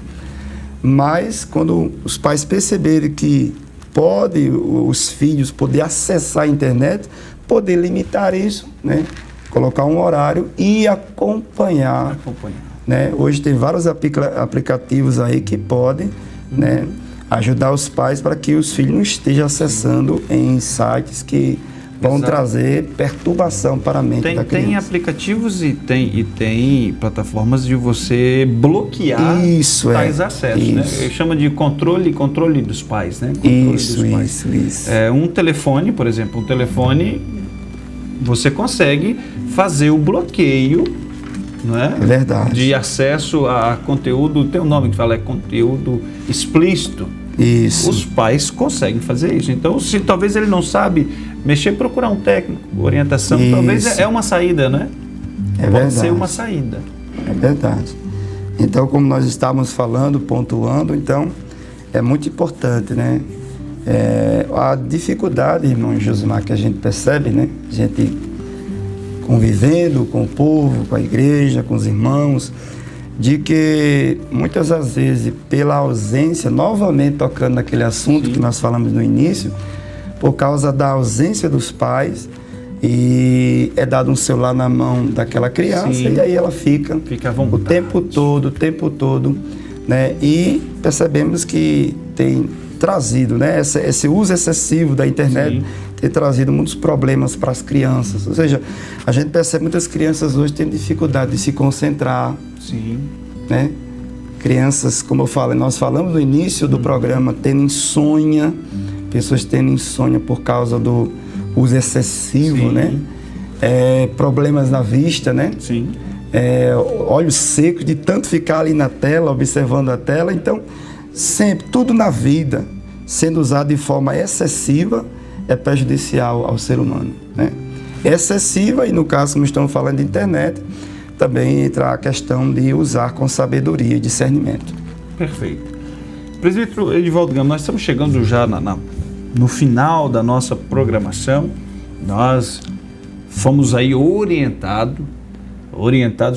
mas quando os pais perceberem que pode os filhos poder acessar a internet, poder limitar isso, né, colocar um horário e acompanhar. Né? Hoje tem vários aplicativos aí que podem, né, ajudar os pais para que os filhos não estejam acessando em sites que vão trazer perturbação para a mente da criança. Tem aplicativos e tem plataformas de você bloquear tais acessos, né? Chama de controle dos pais, né? Isso. Um telefone, por exemplo, você consegue fazer o bloqueio, não é? Verdade. De acesso a conteúdo, tem um nome que fala, é conteúdo explícito. Isso. Os pais conseguem fazer isso. Então, se talvez ele não sabe mexer, procurar um técnico, orientação, talvez é uma saída, né? Pode ser uma saída. É verdade. Então, como nós estávamos falando, pontuando, então, é muito importante, né? A dificuldade, irmão Josimar, que a gente percebe, né? A gente convivendo com o povo, com a igreja, com os irmãos, de que muitas das vezes, pela ausência, novamente tocando naquele assunto que nós falamos no início, por causa da ausência dos pais, e é dado um celular na mão daquela criança, e aí ela fica à vontade. o tempo todo, né? E percebemos que tem trazido, né? Esse uso excessivo da internet tem trazido muitos problemas para as crianças. Ou seja, a gente percebe que muitas crianças hoje têm dificuldade de se concentrar. Sim. Né? Crianças, como eu falo, nós falamos no início do programa, tendo insônia, pessoas tendo insônia por causa do uso excessivo, né? Problemas na vista, né? Sim. Olhos secos de tanto ficar ali na tela, observando a tela. Então, sempre, tudo na vida, sendo usado de forma excessiva, é prejudicial ao ser humano, né? Excessiva, e no caso, como estamos falando de internet, também entra a questão de usar com sabedoria e discernimento. Perfeito. Presbítero Edivaldo Gama, nós estamos chegando já no final da nossa programação. Nós fomos aí orientados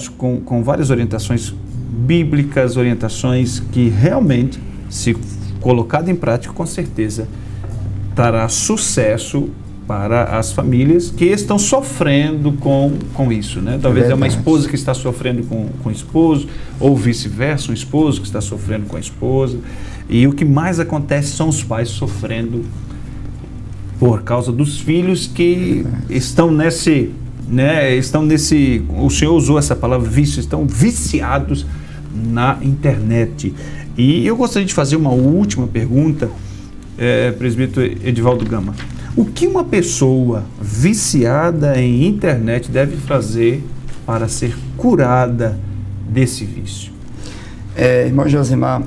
com várias orientações bíblicas, orientações que realmente, se colocado em prática, com certeza trará sucesso para as famílias que estão sofrendo com isso, né? Talvez é uma esposa que está sofrendo com o esposo, ou vice-versa, um esposo que está sofrendo com a esposa. E o que mais acontece são os pais sofrendo por causa dos filhos que estão nesse, o senhor usou essa palavra, vício, estão viciados na internet. E eu gostaria de fazer uma última pergunta, presbítero Edivaldo Gama. O que uma pessoa viciada em internet deve fazer para ser curada desse vício? Irmão Josimar,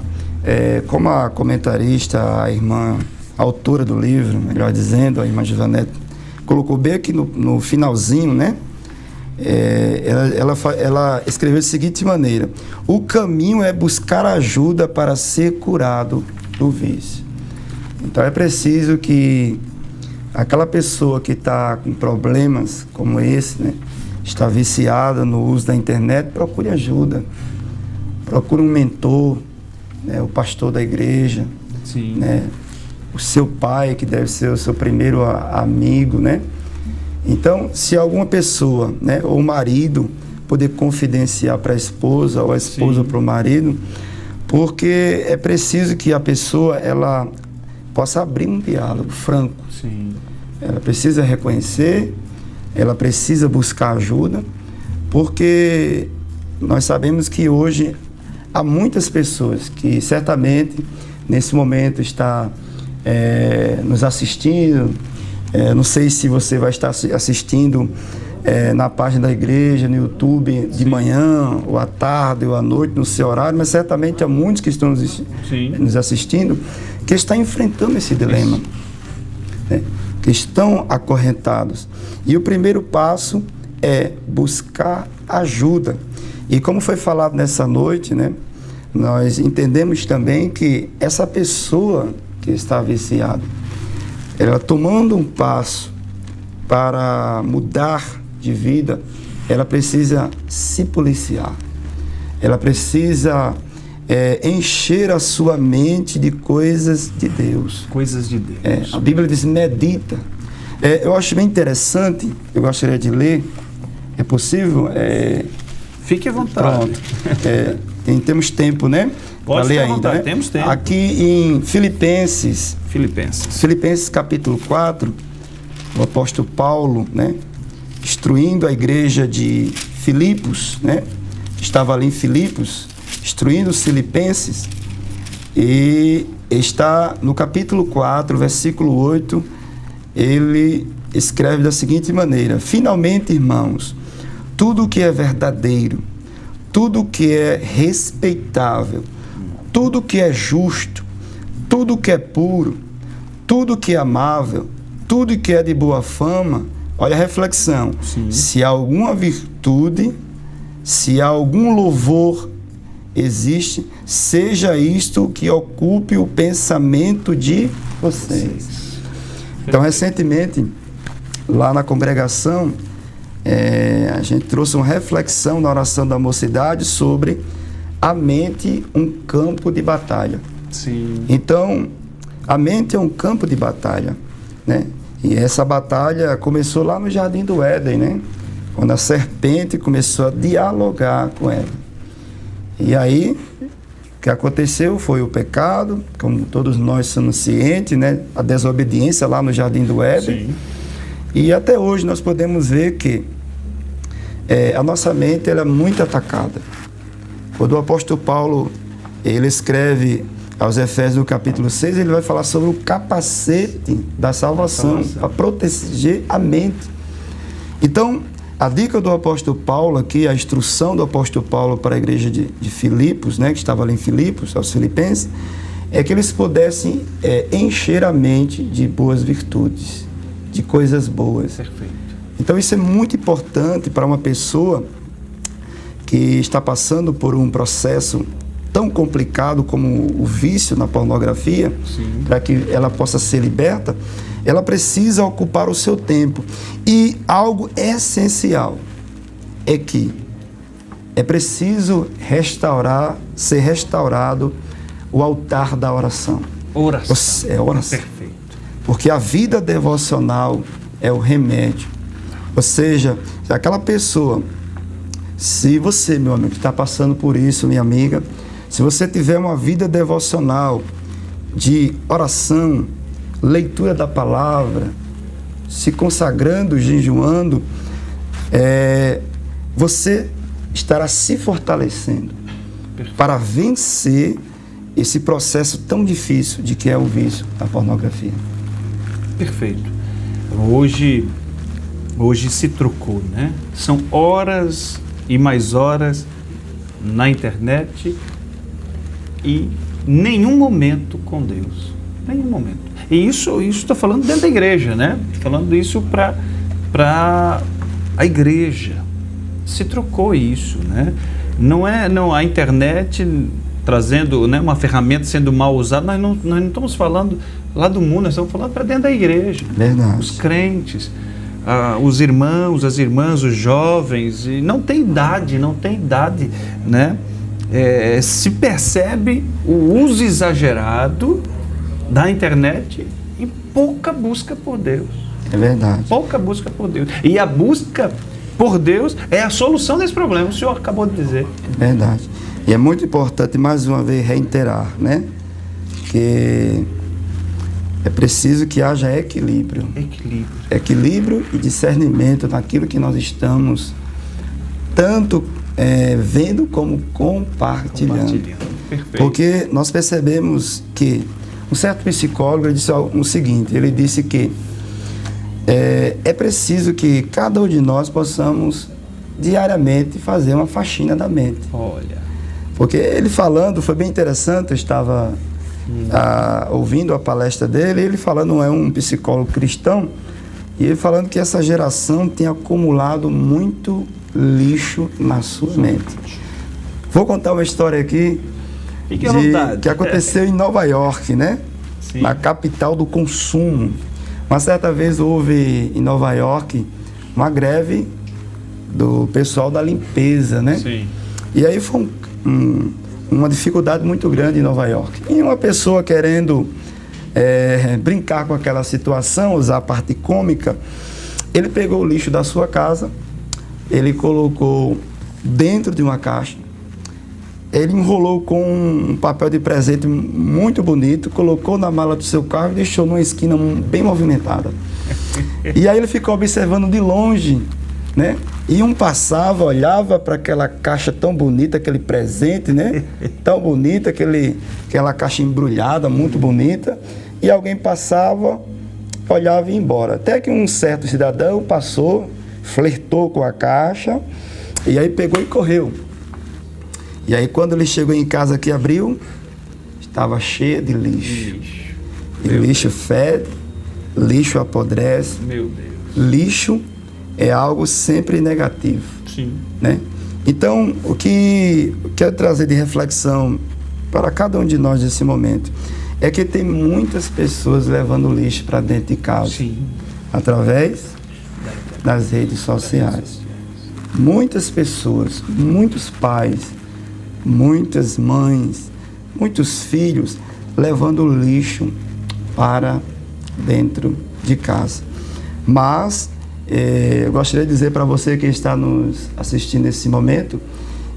como a comentarista, a irmã autora do livro, melhor dizendo, a irmã Josanete, colocou bem aqui no finalzinho, né? Ela escreveu da seguinte maneira: o caminho é buscar ajuda para ser curado do vício. Então é preciso que aquela pessoa que está com problemas como esse, né, está viciada no uso da internet, procure ajuda, procure um mentor, né, o pastor da igreja, Sim. Né, o seu pai, que deve ser o seu primeiro amigo, né? Então, se alguma pessoa, né, ou o marido, poder confidenciar para a esposa ou a esposa para o marido, porque é preciso que a pessoa ela possa abrir um diálogo franco. Sim. Ela precisa reconhecer, ela precisa buscar ajuda, porque nós sabemos que hoje há muitas pessoas que certamente nesse momento está nos assistindo. Não sei se você vai estar assistindo na página da igreja, no YouTube, de manhã, ou à tarde, ou à noite, no seu horário, mas certamente há muitos que estão nos assistindo que estão enfrentando esse dilema, né? Que estão acorrentados. E o primeiro passo é buscar ajuda. E como foi falado nessa noite, né, nós entendemos também que essa pessoa que está viciada, ela tomando um passo para mudar de vida, ela precisa se policiar. Ela precisa encher a sua mente de coisas de Deus. Coisas de Deus. A Bíblia diz, medita. Eu acho bem interessante, eu gostaria de ler. É possível? Fique à vontade. Pronto. Temos tempo, né? Pode ler ficar à ainda, vontade, né? temos tempo. Aqui em Filipenses capítulo 4, o apóstolo Paulo, né, instruindo a igreja de Filipos, né, estava ali em Filipos, instruindo os filipenses, e está no capítulo 4, versículo 8, ele escreve da seguinte maneira: finalmente, irmãos, tudo que é verdadeiro, tudo que é respeitável, tudo que é justo, tudo que é puro, tudo que é amável, tudo que é de boa fama, olha a reflexão. Sim. Se há alguma virtude, se há algum louvor existe, seja isto que ocupe o pensamento de vocês. Então, recentemente, lá na congregação, a gente trouxe uma reflexão na oração da mocidade sobre a mente, um campo de batalha. Sim. Então, a mente é um campo de batalha, né? E essa batalha começou lá no Jardim do Éden, né? Quando a serpente começou a dialogar com ela. E aí, o que aconteceu foi o pecado, como todos nós somos cientes, né? A desobediência lá no Jardim do Éden. Sim. E até hoje nós podemos ver que a nossa mente ela é muito atacada. Quando o apóstolo Paulo ele escreve aos Efésios no capítulo 6, ele vai falar sobre o capacete da salvação, para proteger a mente. Então, a dica do apóstolo Paulo aqui, a instrução do apóstolo Paulo para a igreja de Filipos, né, que estava ali em Filipos, aos filipenses, é que eles pudessem encher a mente de boas virtudes, de coisas boas. Perfeito. Então isso é muito importante para uma pessoa que está passando por um processo tão complicado como o vício na pornografia. Para que ela possa ser liberta, ela precisa ocupar o seu tempo. E algo essencial é que é preciso ser restaurado o altar da oração. Oração. É oração. Perfeito. Porque a vida devocional é o remédio. Ou seja, aquela pessoa, se você, meu amigo, está passando por isso, minha amiga, se você tiver uma vida devocional de oração, leitura da palavra, se consagrando, jejuando, você estará se fortalecendo. Perfeito. Para vencer esse processo tão difícil de que é o vício da pornografia. Perfeito. Hoje se trocou, né? São horas e mais horas na internet e nenhum momento com Deus. Nenhum momento. E isso estou falando dentro da igreja, né? Estou falando isso para a igreja. Se trocou isso, né? Não a internet trazendo, né, uma ferramenta sendo mal usada, nós não estamos falando lá do mundo, nós estamos falando para dentro da igreja. Verdade. Os crentes, os irmãos, as irmãs, os jovens, e não tem idade, né? Se percebe o uso exagerado da internet e pouca busca por Deus. É verdade. Pouca busca por Deus. E a busca por Deus é a solução desse problema, o senhor acabou de dizer. É verdade. E é muito importante, mais uma vez, reiterar, né? Que é preciso que haja equilíbrio. Equilíbrio e discernimento naquilo que nós estamos tanto vendo como compartilhando. Perfeito. Porque nós percebemos que um certo psicólogo disse o seguinte, ele disse que é preciso que cada um de nós possamos diariamente fazer uma faxina da mente. Olha. Porque ele falando, foi bem interessante, eu estava ouvindo a palestra dele, ele falando, é um psicólogo cristão, e ele falando que essa geração tem acumulado muito lixo na sua mente. Vou contar uma história aqui que aconteceu em Nova York, né? Sim. Na capital do consumo. Uma certa vez houve em Nova York uma greve do pessoal da limpeza, né? Sim. E aí foi uma dificuldade muito grande em Nova York. E uma pessoa querendo brincar com aquela situação, usar a parte cômica, ele pegou o lixo da sua casa, ele colocou dentro de uma caixa, ele enrolou com um papel de presente muito bonito, colocou na mala do seu carro e deixou numa esquina bem movimentada. E aí ele ficou observando de longe, né? E um passava, olhava para aquela caixa tão bonita, aquele presente, né? Tão bonita, aquela caixa embrulhada, muito bonita. E alguém passava, olhava e ia embora. Até que um certo cidadão passou, flertou com a caixa, e aí pegou e correu. E aí quando ele chegou em casa que abriu, estava cheia de lixo. E lixo fede, lixo apodrece. Meu Deus. Lixo é algo sempre negativo. Sim. Né? Então, o que eu quero trazer de reflexão para cada um de nós nesse momento é que tem muitas pessoas levando lixo para dentro de casa. Sim. Através das redes sociais. Muitas pessoas, muitos pais, muitas mães, muitos filhos levando lixo para dentro de casa. Mas eu gostaria de dizer para você que está nos assistindo nesse momento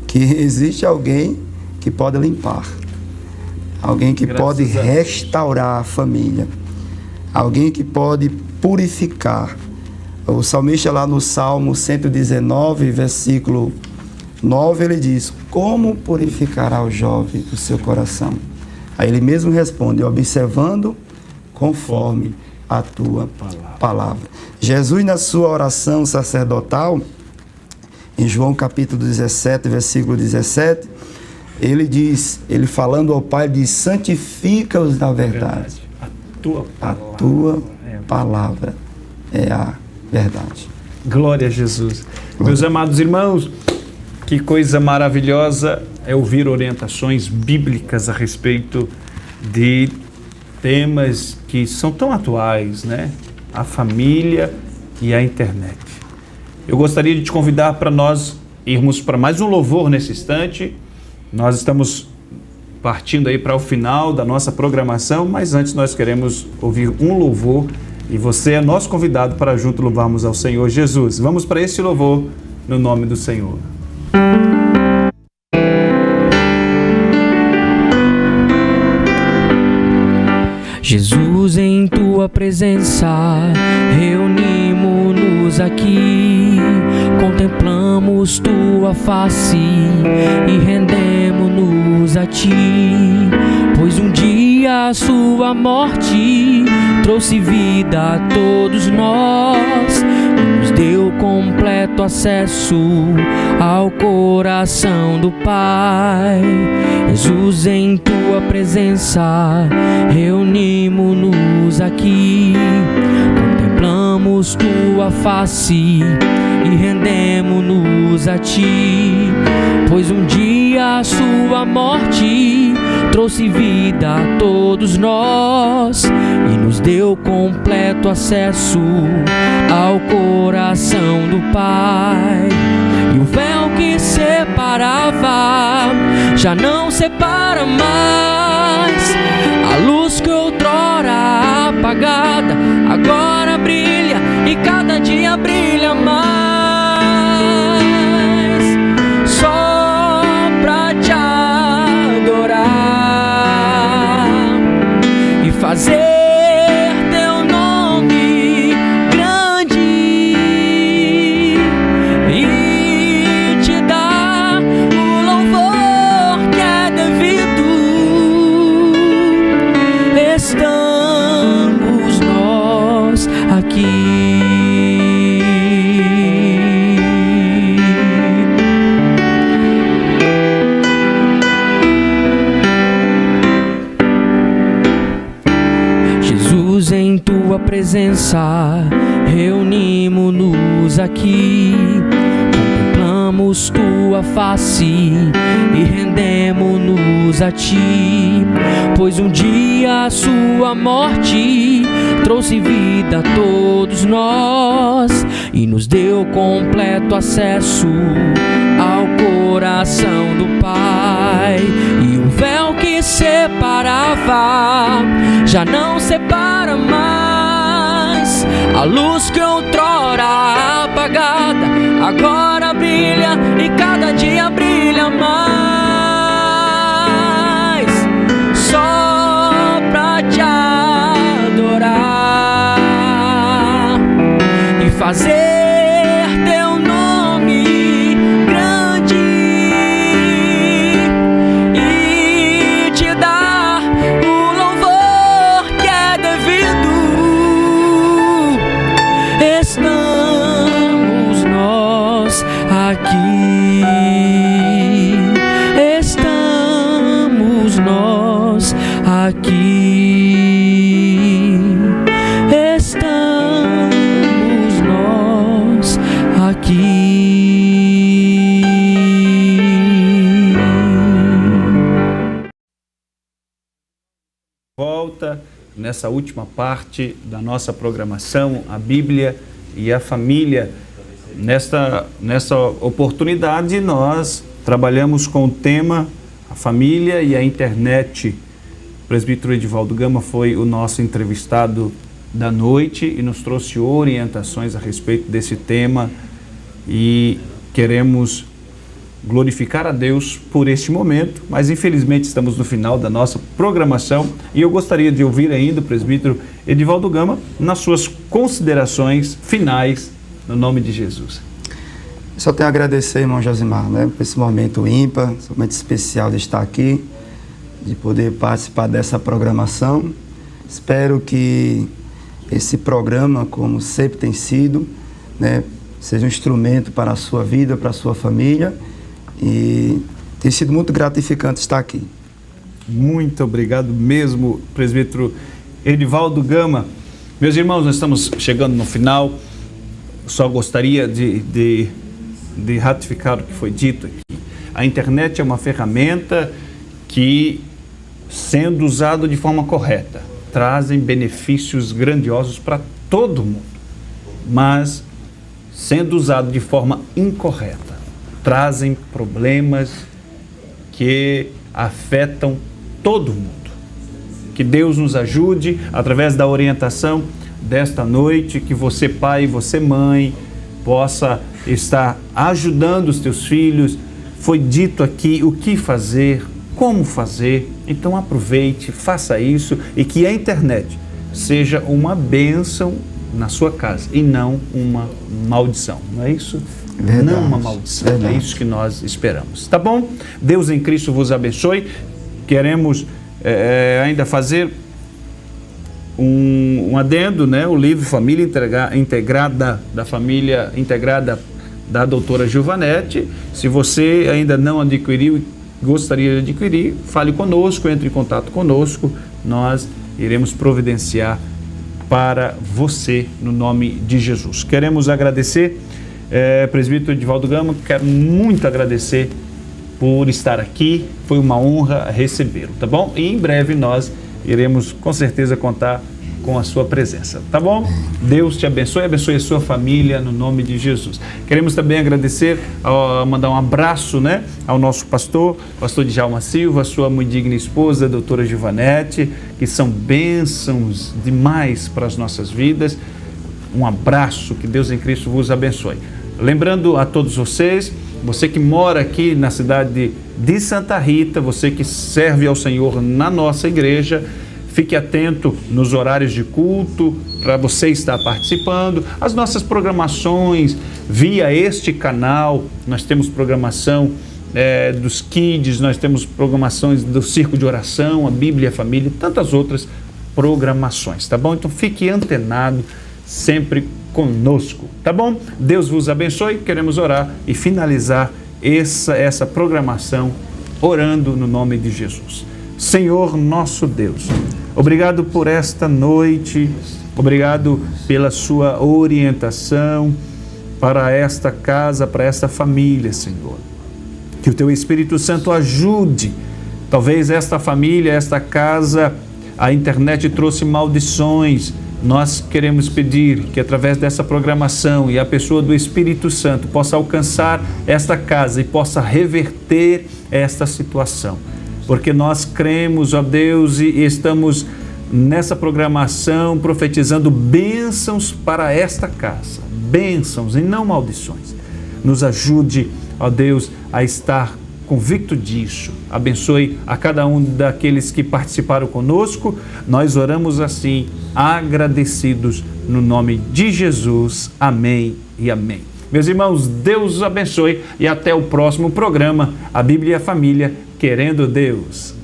que existe alguém que pode limpar, alguém que pode restaurar a família, alguém que pode purificar. O salmista lá no Salmo 119, versículo 9, ele diz: como purificará o jovem o seu coração? Aí ele mesmo responde: observando conforme a tua palavra. Jesus, na sua oração sacerdotal, em João capítulo 17, versículo 17, ele diz, ele falando ao Pai, diz: santifica-os na verdade. A tua palavra é a verdade. Glória a Jesus. Meus amados irmãos, que coisa maravilhosa é ouvir orientações bíblicas a respeito de temas que são tão atuais, né? A família e a internet. Eu gostaria de te convidar para nós irmos para mais um louvor nesse instante. Nós estamos partindo aí para o final da nossa programação, mas antes nós queremos ouvir um louvor e você é nosso convidado para junto louvarmos ao Senhor Jesus. Vamos para esse louvor no nome do Senhor. Jesus, em tua presença, reunimos-nos aqui, contemplamos tua face e rendemos-nos a ti, pois um dia a sua morte trouxe vida a todos nós e nos deu completo completo acesso ao coração do Pai. Jesus, em tua presença reunimos-nos aqui, contemplamos tua face e rendemos-nos a ti, pois um dia a sua morte trouxe vida a todos nós e nos deu completo acesso ao coração do Pai. E o véu que separava já não separa mais. A luz que outrora apagada agora brilha e cada dia brilha mais. Só pra te adorar e fazer teu nome grande e te dar o louvor que é devido. Estamos nós aqui. Jesus, em tua presença reunimos-nos aqui, contemplamos tua face e rendemos-nos a ti, pois um dia a sua morte trouxe vida a todos nós e nos deu completo acesso ao coração do Pai. E o véu que separava já não separa mais. A luz que outrora apagada agora brilha e cada dia brilha mais. Só pra te adorar e fazer teu nome grande e te dar o louvor que é devido. Estamos nós aqui. Estamos nós aqui. Estamos nós aqui. Volta nessa última parte da nossa programação, a Bíblia e a família. Nesta oportunidade nós trabalhamos com o tema a família e a internet. O presbítero Edivaldo Gama foi o nosso entrevistado da noite e nos trouxe orientações a respeito desse tema e queremos glorificar a Deus por este momento, mas infelizmente estamos no final da nossa programação e eu gostaria de ouvir ainda o presbítero Edivaldo Gama nas suas considerações finais, no nome de Jesus. Só tenho a agradecer, irmão Josimar, por esse momento ímpar, esse momento especial de estar aqui, de poder participar dessa programação. Espero que esse programa, como sempre tem sido, seja um instrumento para a sua vida, para a sua família, e tem sido muito gratificante estar aqui. Muito obrigado mesmo, presbítero Edivaldo Gama. Meus irmãos, nós estamos chegando no final. Só gostaria de ratificar o que foi dito aqui. A internet é uma ferramenta que, sendo usada de forma correta, trazem benefícios grandiosos para todo mundo. Mas, sendo usado de forma incorreta, trazem problemas que afetam todo mundo. Que Deus nos ajude, através da orientação desta noite, que você pai e você mãe possa estar ajudando os teus filhos. Foi dito aqui o que fazer, como fazer, então aproveite, faça isso e que a internet seja uma bênção na sua casa e não uma maldição, não é isso? Verdade, não uma maldição, verdade. É isso que nós esperamos, tá bom? Deus em Cristo vos abençoe. Queremos ainda fazer um adendo, o livro Família Integrada, da Família Integrada da doutora Giovanete. Se você ainda não adquiriu e gostaria de adquirir, fale conosco, entre em contato conosco, nós iremos providenciar para você no nome de Jesus. Queremos agradecer, presbítero Edivaldo Gama, quero muito agradecer por estar aqui, foi uma honra recebê-lo, tá bom? E em breve nós iremos com certeza contar com a sua presença, tá bom? Deus te abençoe, abençoe a sua família no nome de Jesus. Queremos também agradecer, mandar um abraço, né, ao nosso pastor Djalma Silva, a sua muito digna esposa, a doutora Giovanete, que são bênçãos demais para as nossas vidas. Um abraço, que Deus em Cristo vos abençoe. Lembrando a todos vocês, você que mora aqui na cidade de Santa Rita, você que serve ao Senhor na nossa igreja, fique atento nos horários de culto para você estar participando. As nossas programações via este canal, nós temos programação dos Kids, nós temos programações do Circo de Oração, a Bíblia e a Família, tantas outras programações, tá bom? Então fique antenado sempre conosco, tá bom? Deus vos abençoe, queremos orar e finalizar essa programação orando no nome de Jesus. Senhor nosso Deus, obrigado por esta noite, obrigado pela sua orientação para esta casa, para esta família, Senhor. Que o Teu Espírito Santo ajude, talvez esta família, esta casa, a internet trouxe maldições. Nós queremos pedir que através dessa programação e a pessoa do Espírito Santo possa alcançar esta casa e possa reverter esta situação. Porque nós cremos, ó Deus, e estamos nessa programação profetizando bênçãos para esta casa. Bênçãos e não maldições. Nos ajude, ó Deus, a estar convicto disso. Abençoe a cada um daqueles que participaram conosco. Nós oramos assim, agradecidos no nome de Jesus. Amém e amém. Meus irmãos, Deus os abençoe e até o próximo programa, a Bíblia e a Família, querendo Deus.